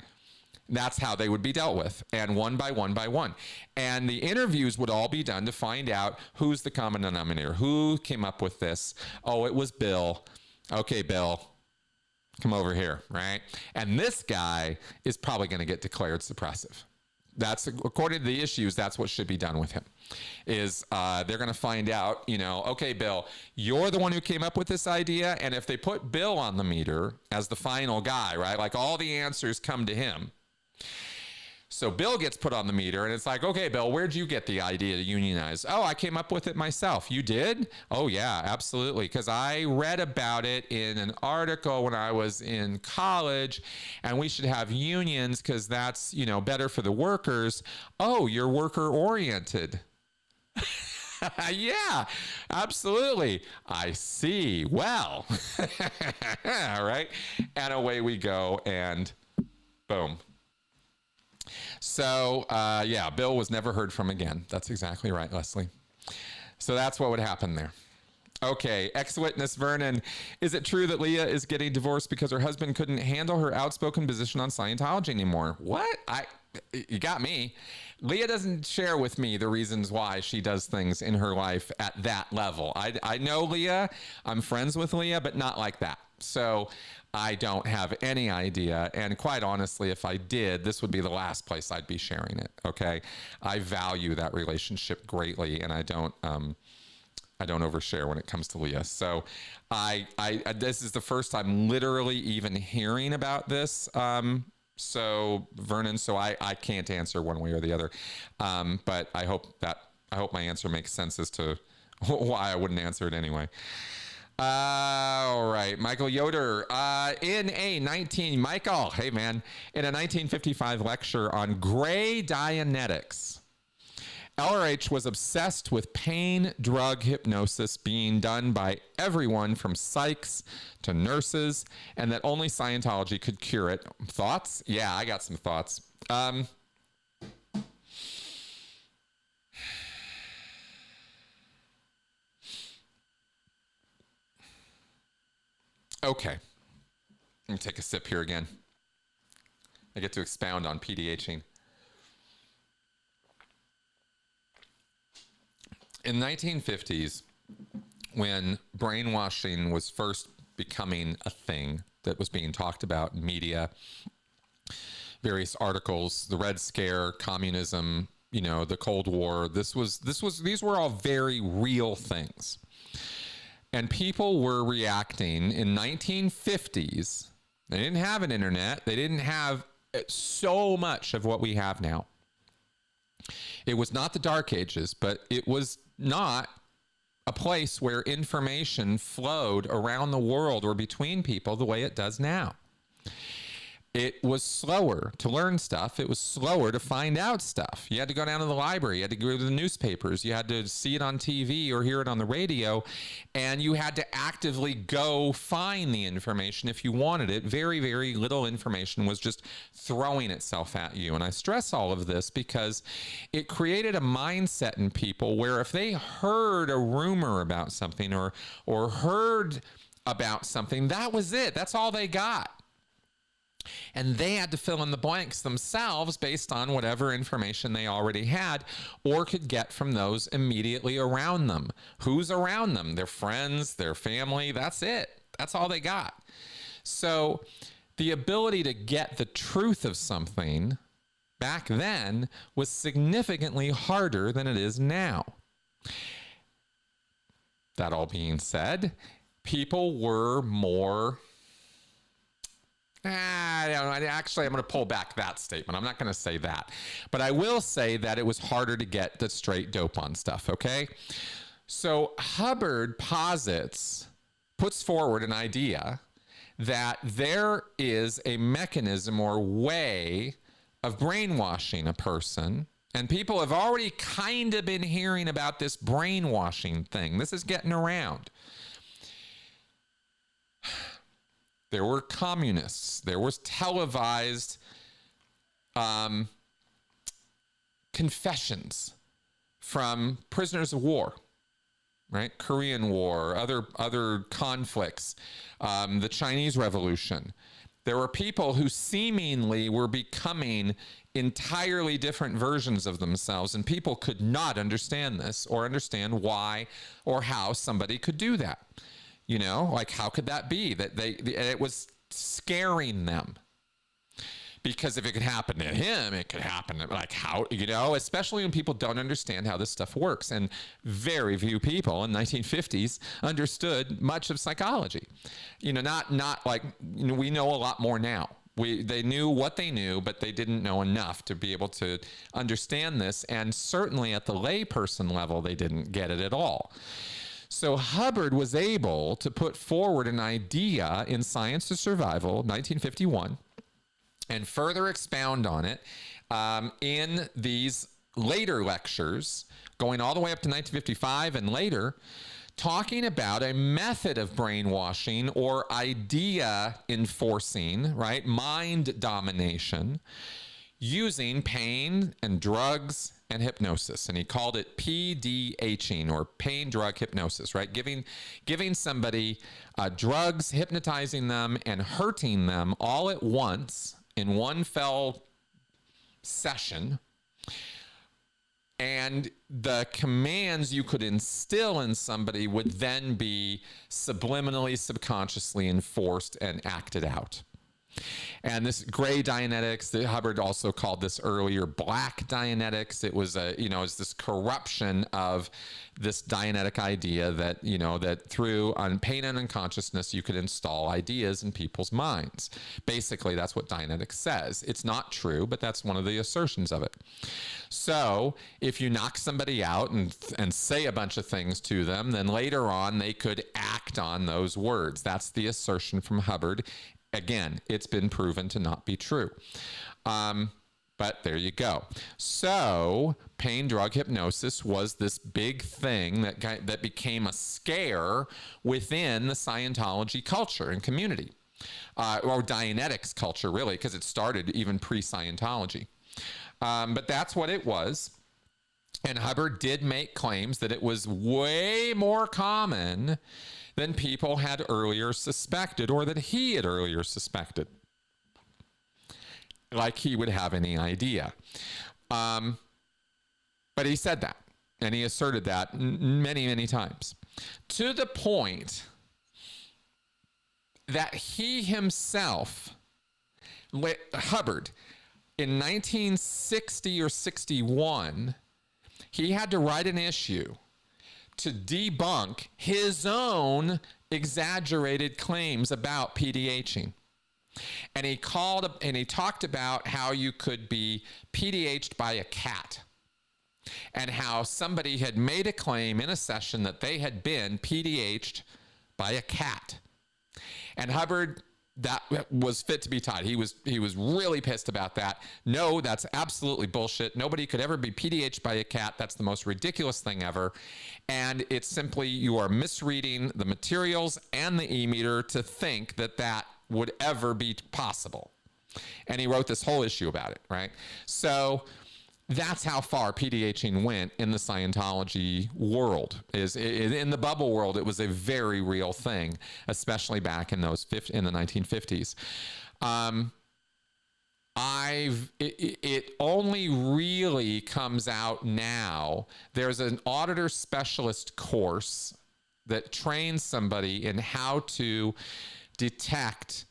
That's how they would be dealt with, and one by one by one. And the interviews would all be done to find out who's the common denominator, who came up with this. Oh, it was Bill. Okay, Bill, come over here, right? And this guy is probably going to get declared suppressive. That's, according to the issues, that's what should be done with him. Is they're going to find out, you know, okay, Bill, you're the one who came up with this idea, and if they put Bill on the meter as the final guy, right, like all the answers come to him. So Bill gets put on the meter, and it's like, okay, Bill, where'd you get the idea to unionize? Oh, I came up with it myself. You did? Oh, yeah, absolutely. Because I read about it in an article when I was in college, and we should have unions because that's, you know, better for the workers. Oh, you're worker-oriented. Yeah, absolutely. I see. Well, all right. And away we go, and boom. So, yeah, Bill was never heard from again. That's exactly right, Leslie. So that's what would happen there. Okay, ex-witness Vernon. Is it true that Leah is getting divorced because her husband couldn't handle her outspoken position on Scientology anymore? What? You got me. Leah doesn't share with me the reasons why she does things in her life at that level. I know Leah. I'm friends with Leah, but not like that. So I don't have any idea. And quite honestly, if I did, this would be the last place I'd be sharing it. Okay. I value that relationship greatly, and I don't overshare when it comes to Leah. So this is the first time literally even hearing about this. So Vernon, so I can't answer one way or the other. But I hope my answer makes sense as to why I wouldn't answer it anyway. All right, Michael Yoder, in a 1955 lecture on gray Dianetics, LRH was obsessed with pain-drug-hypnosis being done by everyone from psychs to nurses, and that only Scientology could cure it. Thoughts? Yeah, I got some thoughts. Okay, let me take a sip here again. I get to expound on PDHing. In the 1950s, when brainwashing was first becoming a thing that was being talked about in media, various articles, the Red Scare, communism, the Cold War, these were all very real things. And people were reacting in 1950s. They didn't have an internet. They didn't have so much of what we have now. It was not the Dark Ages, but it was not a place where information flowed around the world or between people the way it does now. It was slower to learn stuff. It was slower to find out stuff. You had to go down to the library. You had to go to the newspapers. You had to see it on TV or hear it on the radio. And you had to actively go find the information if you wanted it. Very, very little information was just throwing itself at you. And I stress all of this because it created a mindset in people where if they heard a rumor about something or heard about something, that was it. That's all they got. And they had to fill in the blanks themselves based on whatever information they already had or could get from those immediately around them. Who's around them? Their friends, their family. That's it. That's all they got. So the ability to get the truth of something back then was significantly harder than it is now. That all being said, people were more... Actually, I'm going to pull back that statement. I'm not going to say that. But I will say that it was harder to get the straight dope on stuff, okay? So Hubbard puts forward an idea that there is a mechanism or way of brainwashing a person. And people have already kind of been hearing about this brainwashing thing. This is getting around. There were communists. There was televised confessions from prisoners of war, right? Korean War, other conflicts, the Chinese Revolution. There were people who seemingly were becoming entirely different versions of themselves, and people could not understand this or understand why or how somebody could do that. Like how could that be? That it was scaring them. Because if it could happen to him, it could happen to, like how, especially when people don't understand how this stuff works. And very few people in the 1950s understood much of psychology. Not like, we know a lot more now. They knew what they knew, but they didn't know enough to be able to understand this. And certainly at the layperson level, they didn't get it at all. So Hubbard was able to put forward an idea in Science to Survival, 1951, and further expound on it in these later lectures, going all the way up to 1955 and later, talking about a method of brainwashing or idea enforcing, right, mind domination, using pain and drugs and hypnosis. And he called it PDHing, or pain-drug-hypnosis, right? Giving somebody drugs, hypnotizing them, and hurting them all at once in one fell session. And the commands you could instill in somebody would then be subliminally, subconsciously enforced and acted out. And this gray Dianetics, that Hubbard also called this earlier black Dianetics. It was it's this corruption of this Dianetic idea that, that through pain and unconsciousness, you could install ideas in people's minds. Basically, that's what Dianetics says. It's not true, but that's one of the assertions of it. So if you knock somebody out and say a bunch of things to them, then later on they could act on those words. That's the assertion from Hubbard. Again, it's been proven to not be true. But there you go. So pain-drug-hypnosis was this big thing that became a scare within the Scientology culture and community, or Dianetics culture, really, because it started even pre-Scientology. But that's what it was. And Hubbard did make claims that it was way more common than people had earlier suspected, or that he had earlier suspected. Like he would have any idea. But he said that. And he asserted that many, many times, to the point that he himself, Hubbard, in 1960 or 61, he had to write an issue to debunk his own exaggerated claims about PDHing. And he talked about how you could be PDH'd by a cat, and how somebody had made a claim in a session that they had been PDH'd by a cat. And Hubbard, that was fit to be tied. He was really pissed about that. No, that's absolutely bullshit. Nobody could ever be PDH'd by a cat. That's the most ridiculous thing ever. And it's simply, you are misreading the materials and the e-meter to think that that would ever be possible. And he wrote this whole issue about it, right? So that's how far PDHing went in the Scientology world. In the bubble world, it was a very real thing, especially back in the 1950s. It only really comes out now. There's an auditor specialist course that trains somebody in how to detect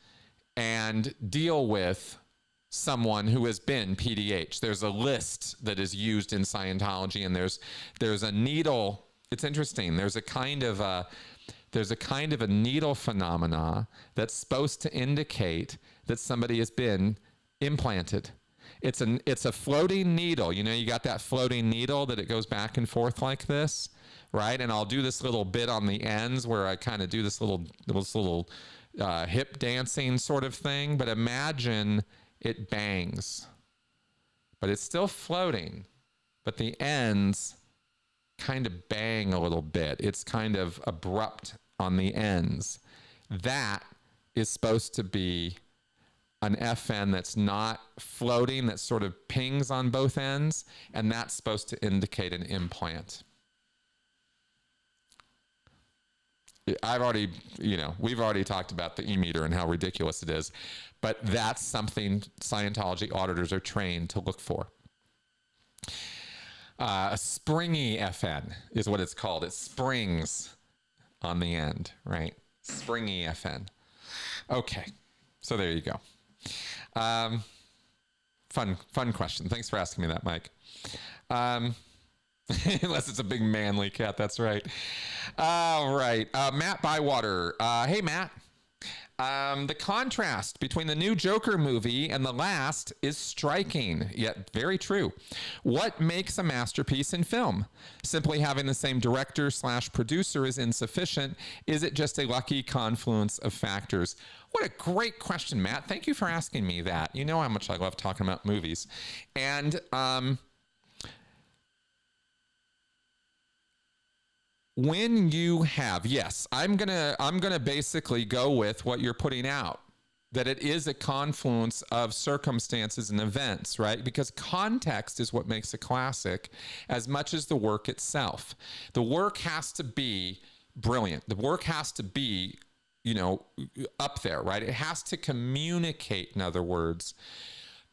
and deal with someone who has been PDH. There's a list that is used in Scientology, and there's a needle. It's interesting. There's a kind of a needle phenomena that's supposed to indicate that somebody has been implanted. It's a floating needle. You know, you got that floating needle that it goes back and forth like this, right? And I'll do this little bit on the ends where I kind of do this little hip dancing sort of thing. But imagine it bangs, but it's still floating, but the ends kind of bang a little bit. It's kind of abrupt on the ends. That is supposed to be an FN that's not floating, that sort of pings on both ends, and that's supposed to indicate an implant. We've already talked about the e-meter and how ridiculous it is, but that's something Scientology auditors are trained to look for. A springy FN is what it's called. It springs on the end, right? Springy FN. Okay, so there you go. Fun question. Thanks for asking me that, Mike. Unless it's a big manly cat, that's right. All right, Matt Bywater. Hey, Matt. The contrast between the new Joker movie and the last is striking, yet very true. What makes a masterpiece in film? Simply having the same director/producer is insufficient. Is it just a lucky confluence of factors? What a great question, Matt. Thank you for asking me that. You know how much I love talking about movies. And when you have, yes, I'm gonna basically go with what you're putting out, that it is a confluence of circumstances and events, right? Because context is what makes a classic as much as the work itself. The work has to be brilliant. The work has to be, up there, right? It has to communicate, in other words,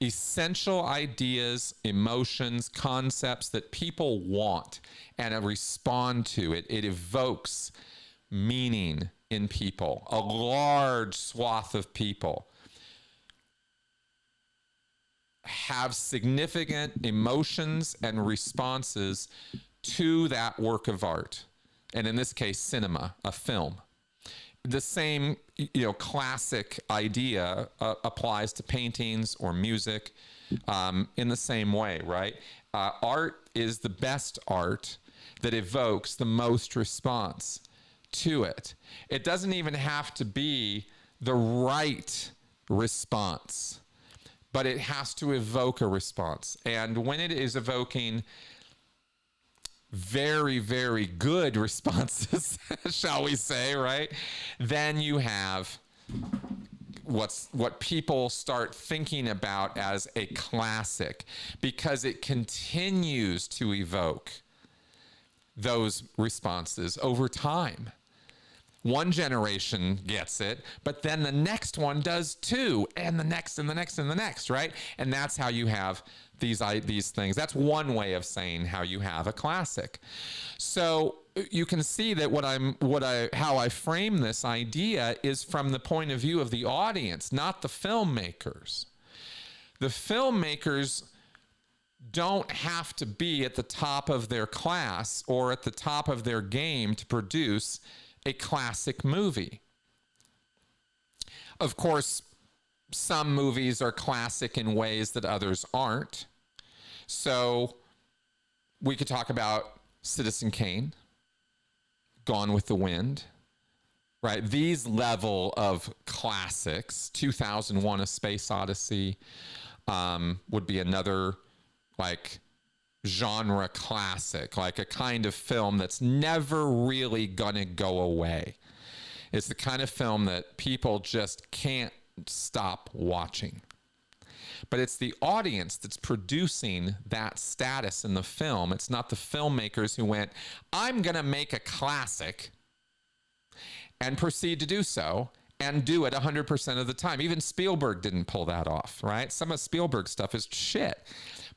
essential ideas, emotions, concepts that people want and respond to. It evokes meaning in people. A large swath of people have significant emotions and responses to that work of art. And in this case, cinema, a film. The same, classic idea applies to paintings or music in the same way, right? Art is the best art that evokes the most response to it. It doesn't even have to be the right response, but it has to evoke a response. And when it is evoking very, very good responses, shall we say, right? Then you have what people start thinking about as a classic, because it continues to evoke those responses over time. One generation gets it, but then the next one does too, and the next and the next and the next, right? And that's how you have these things. That's one way of saying how you have a classic. So you can see that how I frame this idea is from the point of view of the audience, not the filmmakers. The filmmakers don't have to be at the top of their class or at the top of their game to produce a classic movie. Of course, some movies are classic in ways that others aren't. So we could talk about Citizen Kane, Gone with the Wind, right? These level of classics, 2001: A Space Odyssey, would be another like genre classic, like a kind of film that's never really gonna go away. It's the kind of film that people just can't stop watching. But it's the audience that's producing that status in the film. It's not the filmmakers who went, I'm gonna make a classic, and proceed to do so and do it 100% of the time. Even Spielberg didn't pull that off, right? Some of Spielberg's stuff is shit,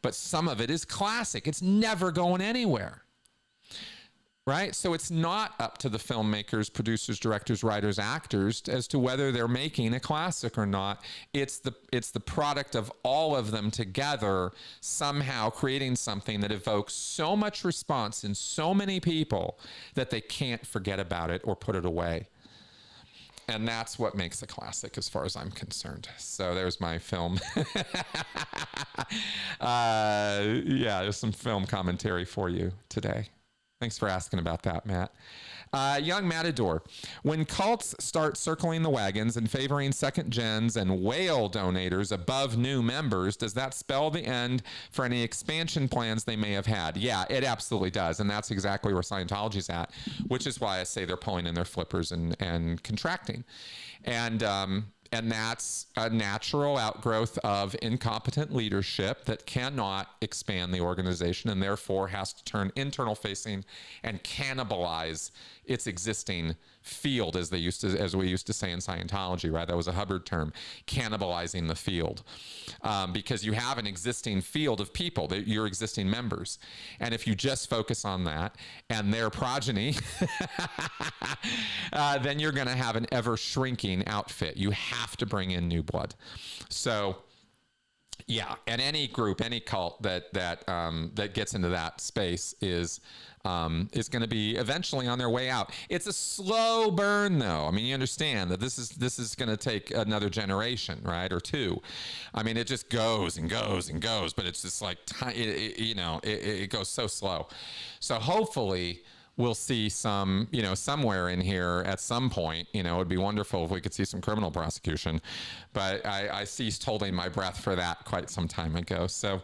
but some of it is classic. It's never going anywhere, right? So it's not up to the filmmakers, producers, directors, writers, actors as to whether they're making a classic or not. It's the product of all of them together, somehow creating something that evokes so much response in so many people that they can't forget about it or put it away. And that's what makes a classic as far as I'm concerned. So there's my film. Yeah, there's some film commentary for you today. Thanks for asking about that, Matt. Young Matador, when cults start circling the wagons and favoring second gens and whale donators above new members, does that spell the end for any expansion plans they may have had? Yeah, it absolutely does. And that's exactly where Scientology's at, which is why I say they're pulling in their flippers and contracting. And that's a natural outgrowth of incompetent leadership that cannot expand the organization and therefore has to turn internal facing and cannibalize its existing field, as we used to say in Scientology, right? That was a Hubbard term, cannibalizing the field, because you have an existing field of people, your existing members, and if you just focus on that and their progeny, then you're going to have an ever shrinking outfit. You have to bring in new blood. So yeah, and any group, any cult that gets into that space is going to be eventually on their way out. It's a slow burn, though. I mean, you understand that this is going to take another generation, right, or two. I mean, it just goes and goes and goes, but it's just like it goes so slow. So hopefully we'll see some, somewhere in here at some point. It would be wonderful if we could see some criminal prosecution, but I ceased holding my breath for that quite some time ago. So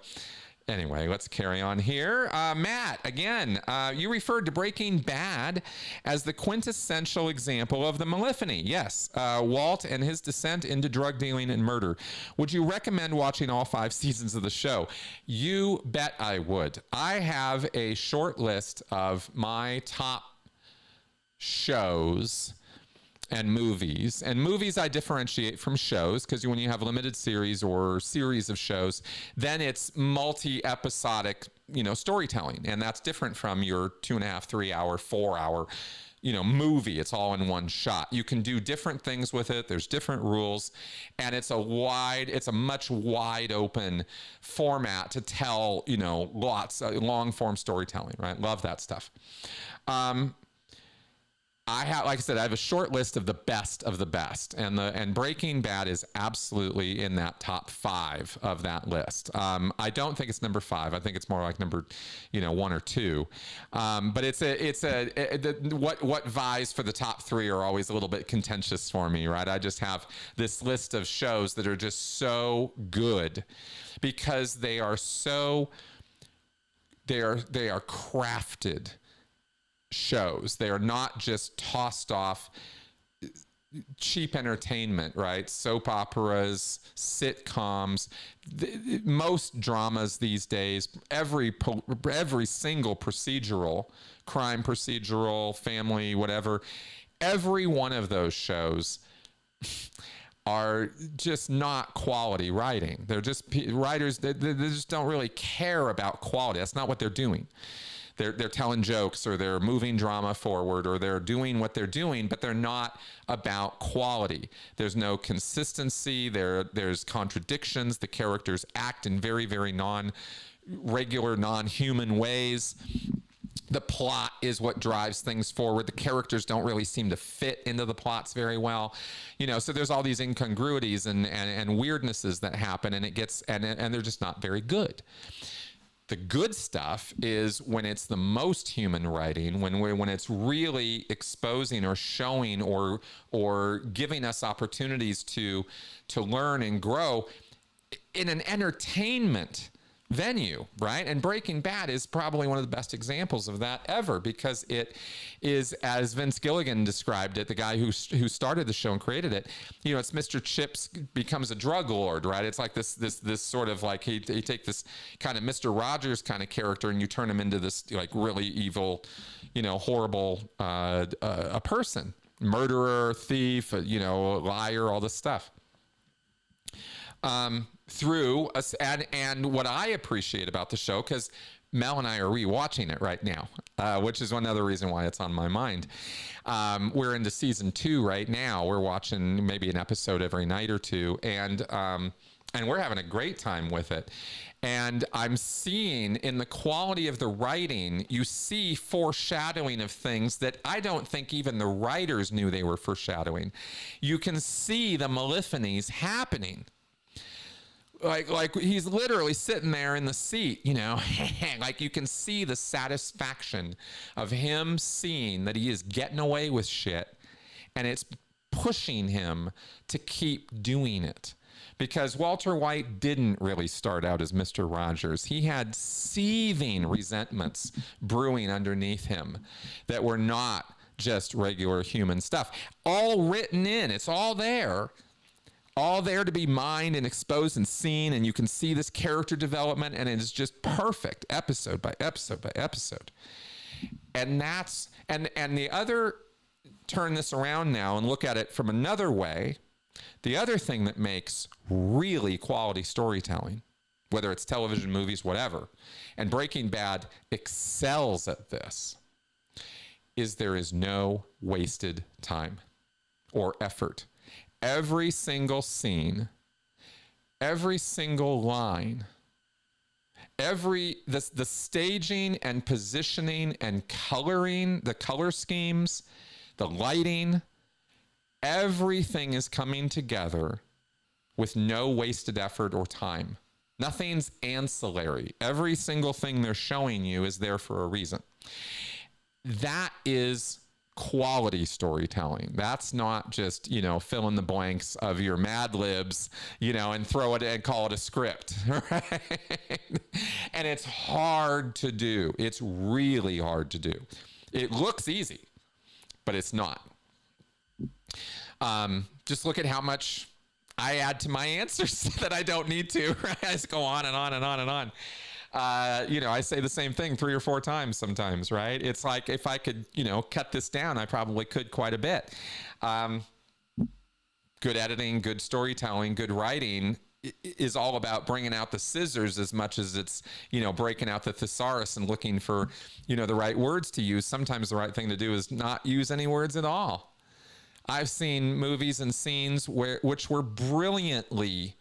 anyway, let's carry on here. Matt, again, you referred to Breaking Bad as the quintessential example of the Maliphany. Yes, Walt and his descent into drug dealing and murder. Would you recommend watching all 5 seasons of the show? You bet I would. I have a short list of my top shows and movies. And movies I differentiate from shows, because when you have limited series or series of shows, then it's multi-episodic, storytelling. And that's different from your 2.5, 3 hour, 4 hour, movie. It's all in one shot. You can do different things with it. There's different rules. And it's a much wide open format to tell, lots of long form storytelling, right? Love that stuff. Like I said, I have a short list of the best, and Breaking Bad is absolutely in that top 5 of that list. I don't think it's number 5. I think it's more like number, 1 or 2. But what vies for the top 3 are always a little bit contentious for me, right? I just have this list of shows that are just so good because they are crafted shows. They are not just tossed off cheap entertainment, right? Soap operas, sitcoms, most dramas these days, every single procedural, crime procedural, family, whatever, Every one of those shows are just not quality writing. They're just writers that they just don't really care about quality. That's not what they're doing. They're telling jokes, or they're moving drama forward, or they're doing what they're doing, but they're not about quality. There's no consistency. There's contradictions. The characters act in very, very non-regular, non-human ways. The plot is what drives things forward. The characters don't really seem to fit into the plots very well. So there's all these incongruities and weirdnesses that happen, and and they're just not very good. The good stuff is when it's the most human writing, when it's really exposing or showing or giving us opportunities to learn and grow in an entertainment venue, right? And Breaking Bad is probably one of the best examples of that ever, because it is, as Vince Gilligan described it, the guy who started the show and created it, it's Mr. Chips becomes a drug lord, right? It's like this sort of like he take this kind of Mr. Rogers kind of character, and you turn him into this like really evil, horrible a person, murderer, thief, liar, all this stuff. Through us, and what I appreciate about the show, because Mel and I are rewatching it right now, which is another reason why it's on my mind. We're into season 2 right now. We're watching maybe an episode every night or two, and we're having a great time with it. And I'm seeing in the quality of the writing, you see foreshadowing of things that I don't think even the writers knew they were foreshadowing. You can see the Maliphanies happening. Like he's literally sitting there in the seat, like you can see the satisfaction of him seeing that he is getting away with shit, and it's pushing him to keep doing it. Because Walter White didn't really start out as Mr. Rogers. He had seething resentments brewing underneath him that were not just regular human stuff. All written in, it's all there to be mined and exposed and seen, and you can see this character development, and it is just perfect, episode by episode by episode. And that's and the other, turn this around now and look at it from another way. The other thing that makes really quality storytelling, whether it's television, movies, whatever, and Breaking Bad excels at this, is there is no wasted time or effort. Every single scene, every single line, the staging and positioning and coloring, the color schemes, the lighting, everything is coming together with no wasted effort or time. Nothing's ancillary. Every single thing they're showing you is there for a reason. That is quality storytelling. That's not just, fill in the blanks of your Mad Libs, and throw it and call it a script, right? And it's hard to do. It's really hard to do. It looks easy, but it's not. Just look at how much I add to my answers that I don't need to, right? I just go on and on and on and on. I say the same thing 3 or 4 times sometimes, right? It's like if I could, cut this down, I probably could quite a bit. Good editing, good storytelling, good writing is all about bringing out the scissors as much as it's, breaking out the thesaurus and looking for, the right words to use. Sometimes the right thing to do is not use any words at all. I've seen movies and scenes which were brilliantly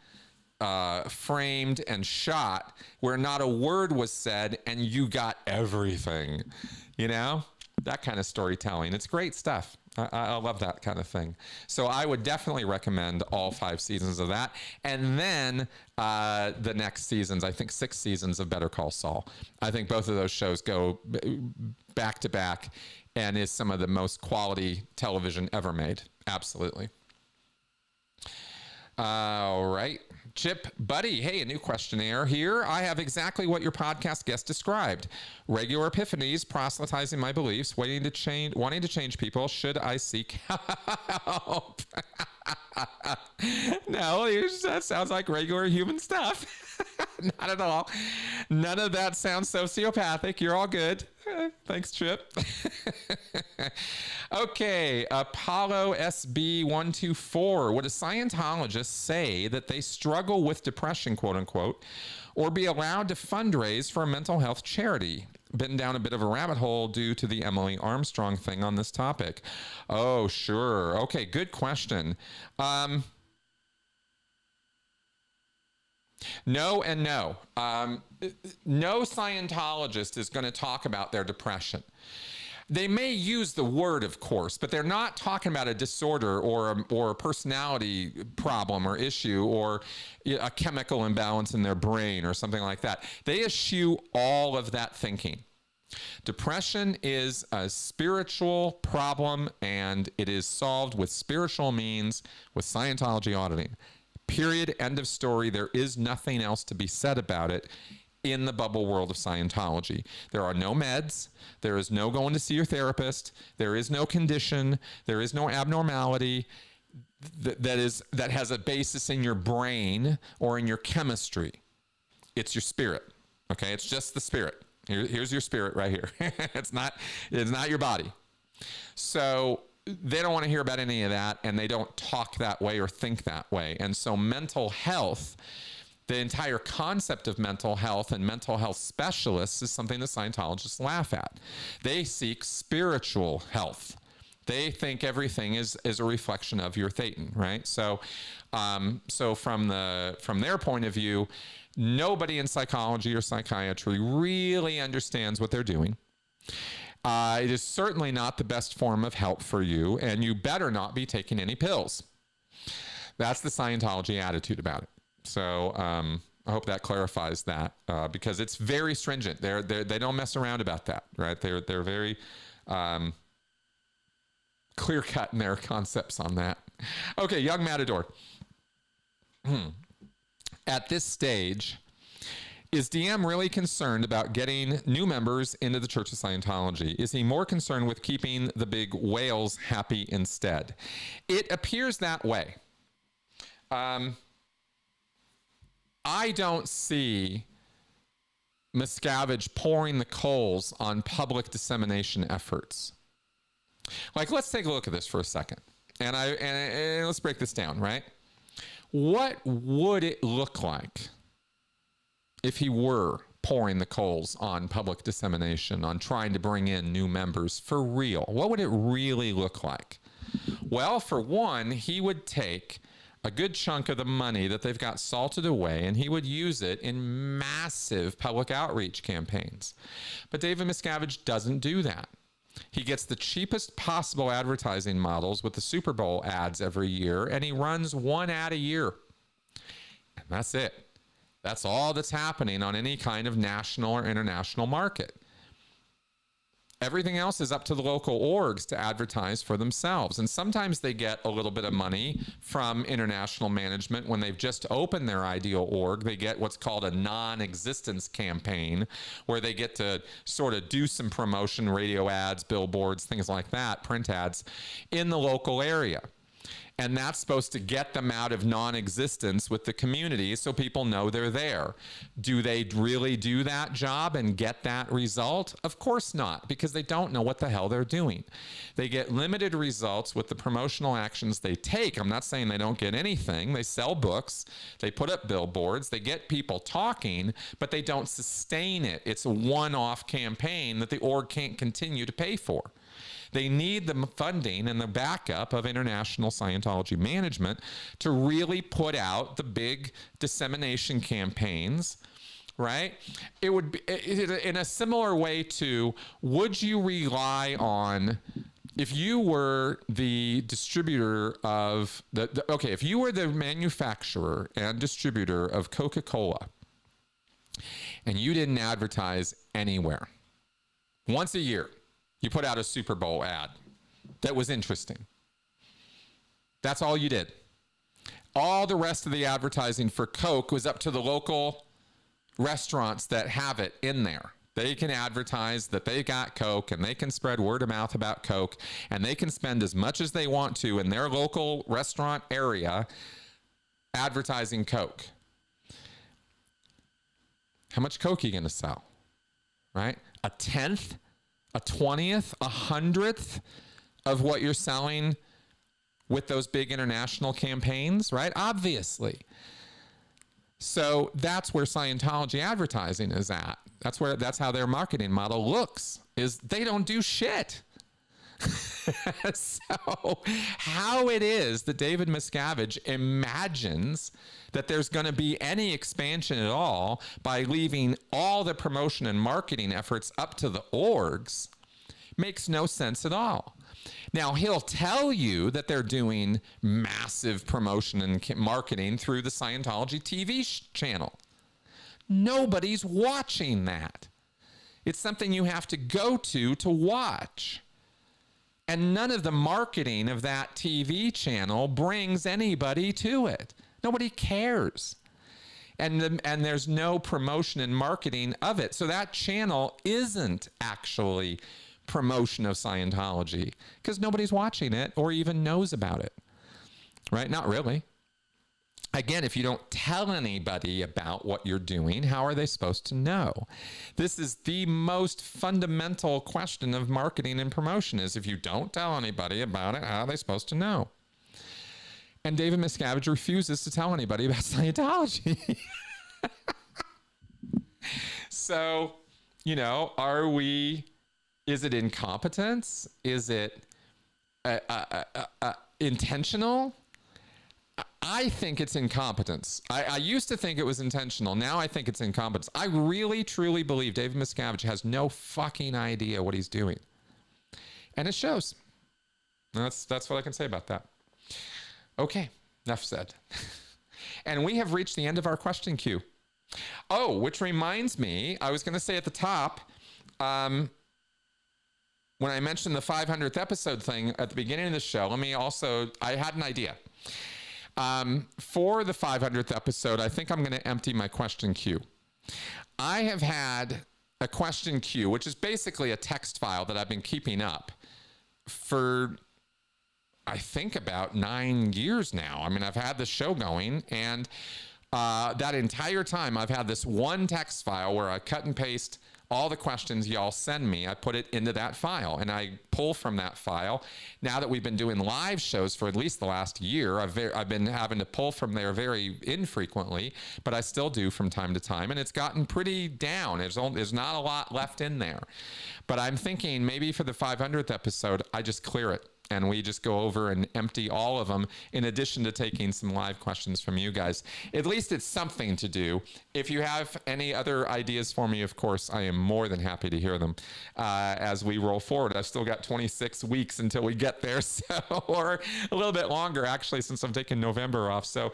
framed and shot, where not a word was said and you got everything, that kind of storytelling. It's great stuff. I love that kind of thing. So I would definitely recommend all 5 seasons of that. And then the next seasons, I think 6 seasons of Better Call Saul. I think both of those shows go back to back and is some of the most quality television ever made. Absolutely. All right. Chip Buddy, hey, a new questionnaire here. I have exactly what your podcast guest described. Regular epiphanies, proselytizing my beliefs, wanting to change people. Should I seek help? No, that sounds like regular human stuff. Not at all. None of that sounds sociopathic. You're all good. Thanks, Trip. Okay, Apollo SB124. Would a Scientologist say that they struggle with depression, quote unquote, or be allowed to fundraise for a mental health charity? Bitten down a bit of a rabbit hole due to the Emily Armstrong thing on this topic. Oh, sure. Okay, good question. No and no. No Scientologist is going to talk about their depression. They may use the word, of course, but they're not talking about a disorder or a personality problem or issue or a chemical imbalance in their brain or something like that. They eschew all of that thinking. Depression is a spiritual problem, and it is solved with spiritual means, with Scientology auditing. Period. End of story. There is nothing else to be said about it in the bubble world of Scientology. There are no meds. There is no going to see your therapist. There is no condition. There is no abnormality that has a basis in your brain or in your chemistry. It's your spirit. Okay? It's just the spirit. Here's your spirit right here. It's not your body. So they don't want to hear about any of that, and they don't talk that way or think that way. And so mental health, the entire concept of mental health and mental health specialists is something that Scientologists laugh at. They seek spiritual health. They think everything is a reflection of your thetan, right? So from their point of view, nobody in psychology or psychiatry really understands what they're doing. It is certainly not the best form of help for you, and you better not be taking any pills. That's the Scientology attitude about it. So I hope that clarifies that, because it's very stringent. They don't mess around about that, right? They're very clear cut in their concepts on that. Okay, Young Matador. At this stage, is DM really concerned about getting new members into the Church of Scientology? Is he more concerned with keeping the big whales happy instead? It appears that way. I don't see Miscavige pouring the coals on public dissemination efforts. Like, let's take a look at this for a second. And let's break this down, right? What would it look like if he were pouring the coals on public dissemination, on trying to bring in new members for real? What would it really look like? Well, for one, he would take a good chunk of the money that they've got salted away, and he would use it in massive public outreach campaigns. But David Miscavige doesn't do that. He gets the cheapest possible advertising models with the Super Bowl ads every year, and he runs one ad a year. And that's it. That's all that's happening on any kind of national or international market. Everything else is up to the local orgs to advertise for themselves. And sometimes they get a little bit of money from international management when they've just opened their ideal org. They get what's called a non-existence campaign, where they get to sort of do some promotion, radio ads, billboards, things like that, print ads in the local area. And that's supposed to get them out of non-existence with the community so people know they're there. Do they really do that job and get that result? Of course not, because they don't know what the hell they're doing. They get limited results with the promotional actions they take. I'm not saying they don't get anything. They sell books, they put up billboards, they get people talking, but they don't sustain it. It's a one-off campaign that the org can't continue to pay for. They need the funding and the backup of international Scientology management to really put out the big dissemination campaigns, right? It would be in a similar way to, would you rely on, if you were the distributor of if you were the manufacturer and distributor of Coca-Cola and you didn't advertise anywhere, once a year, you put out a Super Bowl ad that was interesting. That's all you did. All the rest of the advertising for Coke was up to the local restaurants that have it in there. They can advertise that they got Coke, and they can spread word of mouth about Coke, and they can spend as much as they want to in their local restaurant area advertising Coke. How much coke are you going to sell? Right? A tenth, a 20th, a 100th of what you're selling with those big international campaigns, right? Obviously. So that's where Scientology advertising is at. That's how their marketing model looks, is they don't do shit. So how it is that David Miscavige imagines that there's going to be any expansion at all by leaving all the promotion and marketing efforts up to the orgs makes no sense at all. Now, he'll tell you that they're doing massive promotion and marketing through the Scientology TV channel. Nobody's watching that. It's something you have to go to watch. And none of the marketing of that TV channel brings anybody to it. Nobody cares. And there's no promotion and marketing of it. So that channel isn't actually promotion of Scientology because nobody's watching it or even knows about it, right? Not really. Again, if you don't tell anybody about what you're doing, how are they supposed to know? This is the most fundamental question of marketing and promotion, is if you don't tell anybody about it, how are they supposed to know? And David Miscavige refuses to tell anybody about Scientology. So, is it incompetence? Is it intentional? I think it's incompetence. I used to think it was intentional. Now I think it's incompetence. I really, truly believe David Miscavige has no fucking idea what he's doing. And it shows. That's what I can say about that. Okay, enough said. And we have reached the end of our question queue. Oh, which reminds me, I was going to say at the top, when I mentioned the 500th episode thing at the beginning of the show, I had an idea. For the 500th episode, I think I'm going to empty my question queue. I have had a question queue, which is basically a text file that I've been keeping up for, I think, about 9 years now. I mean, I've had the show going, and that entire time I've had this one text file where I cut and paste all the questions y'all send me. I put it into that file, and I pull from that file. Now that we've been doing live shows for at least the last year, I've been having to pull from there very infrequently, but I still do from time to time, and it's gotten pretty down. There's not a lot left in there. But I'm thinking maybe for the 500th episode, I just clear it, and we just go over and empty all of them, in addition to taking some live questions from you guys. At least it's something to do. If you have any other ideas for me, of course, I am more than happy to hear them as we roll forward. I've still got 26 weeks until we get there, or a little bit longer, actually, since I'm taking November off. So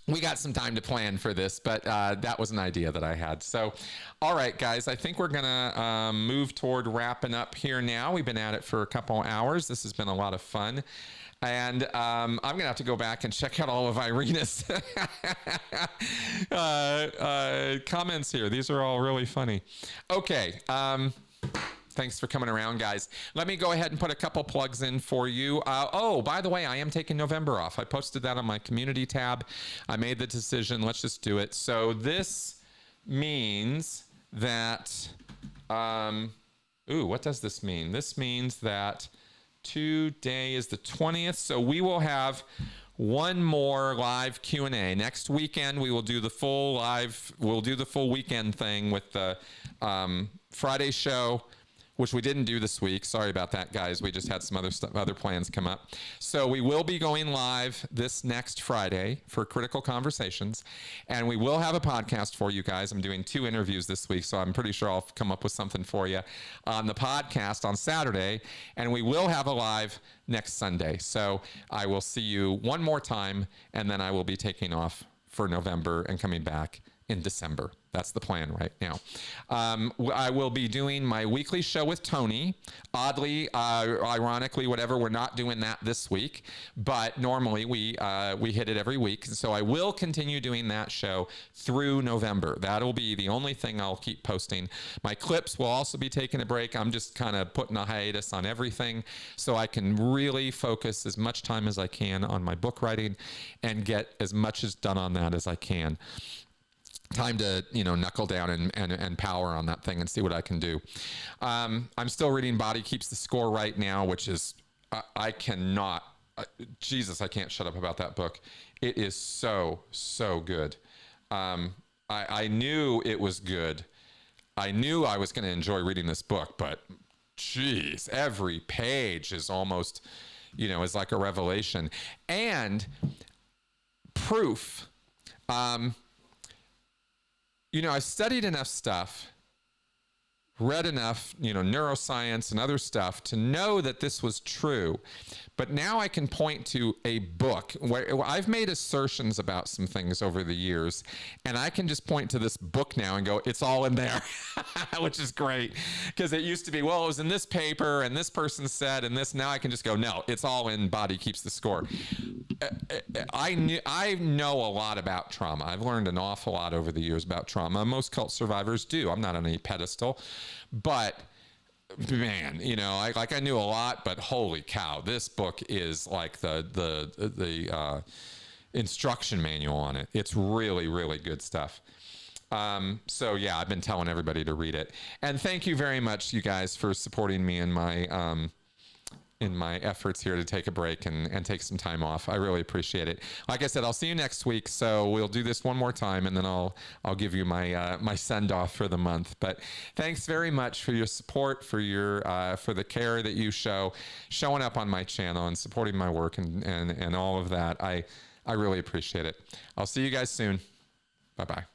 we got some time to plan for this, but that was an idea that I had. So, all right, guys, I think we're going to move toward wrapping up here now. We've been at it for a couple hours. This has been a lot of fun. And I'm going to have to go back and check out all of Irina's comments here. These are all really funny. Okay. Thanks for coming around, guys. Let me go ahead and put a couple plugs in for you. Oh, by the way, I am taking November off. I posted that on my community tab. I made the decision. Let's just do it. So this means that, what does this mean? This means that today is the 20th. So we will have one more live Q&A. Next weekend, we will do the full weekend thing with the Friday show, which we didn't do this week. Sorry about that, guys. We just had some other plans come up. So we will be going live this next Friday for Critical Conversations, and we will have a podcast for you guys. I'm doing 2 interviews this week, so I'm pretty sure I'll come up with something for you on the podcast on Saturday, and we will have a live next Sunday. So I will see you one more time, and then I will be taking off for November and coming back in December. That's the plan right now. I will be doing my weekly show with Tony. Oddly, ironically, whatever, we're not doing that this week, but normally we hit it every week. And so I will continue doing that show through November. That'll be the only thing I'll keep posting. My clips will also be taking a break. I'm just kind of putting a hiatus on everything so I can really focus as much time as I can on my book writing and get as much as done on that as I can. time to, knuckle down and power on that thing and see what I can do. I'm still reading Body Keeps the Score right now, which is, I cannot, Jesus, I can't shut up about that book. It is so, so good. I knew it was good. I knew I was going to enjoy reading this book, but geez, every page is almost, is like a revelation. And proof. I studied enough stuff, read enough, neuroscience and other stuff to know that this was true. But now I can point to a book where I've made assertions about some things over the years, and I can just point to this book now and go, it's all in there, which is great. Because it used to be, well, it was in this paper and this person said, and this, now I can just go, no, it's all in Body Keeps the Score. I know a lot about trauma. I've learned an awful lot over the years about trauma. Most cult survivors do. I'm not on any pedestal, but man, I knew a lot, but holy cow, this book is like the instruction manual on it. It's really, really good stuff. So yeah, I've been telling everybody to read it. And thank you very much, you guys, for supporting me in my efforts here to take a break and take some time off. I really appreciate it. Like I said, I'll see you next week. So we'll do this one more time, and then I'll give you my my send off for the month. But thanks very much for your support, for your for the care that you showing up on my channel and supporting my work and all of that. I really appreciate it. I'll see you guys soon. Bye bye.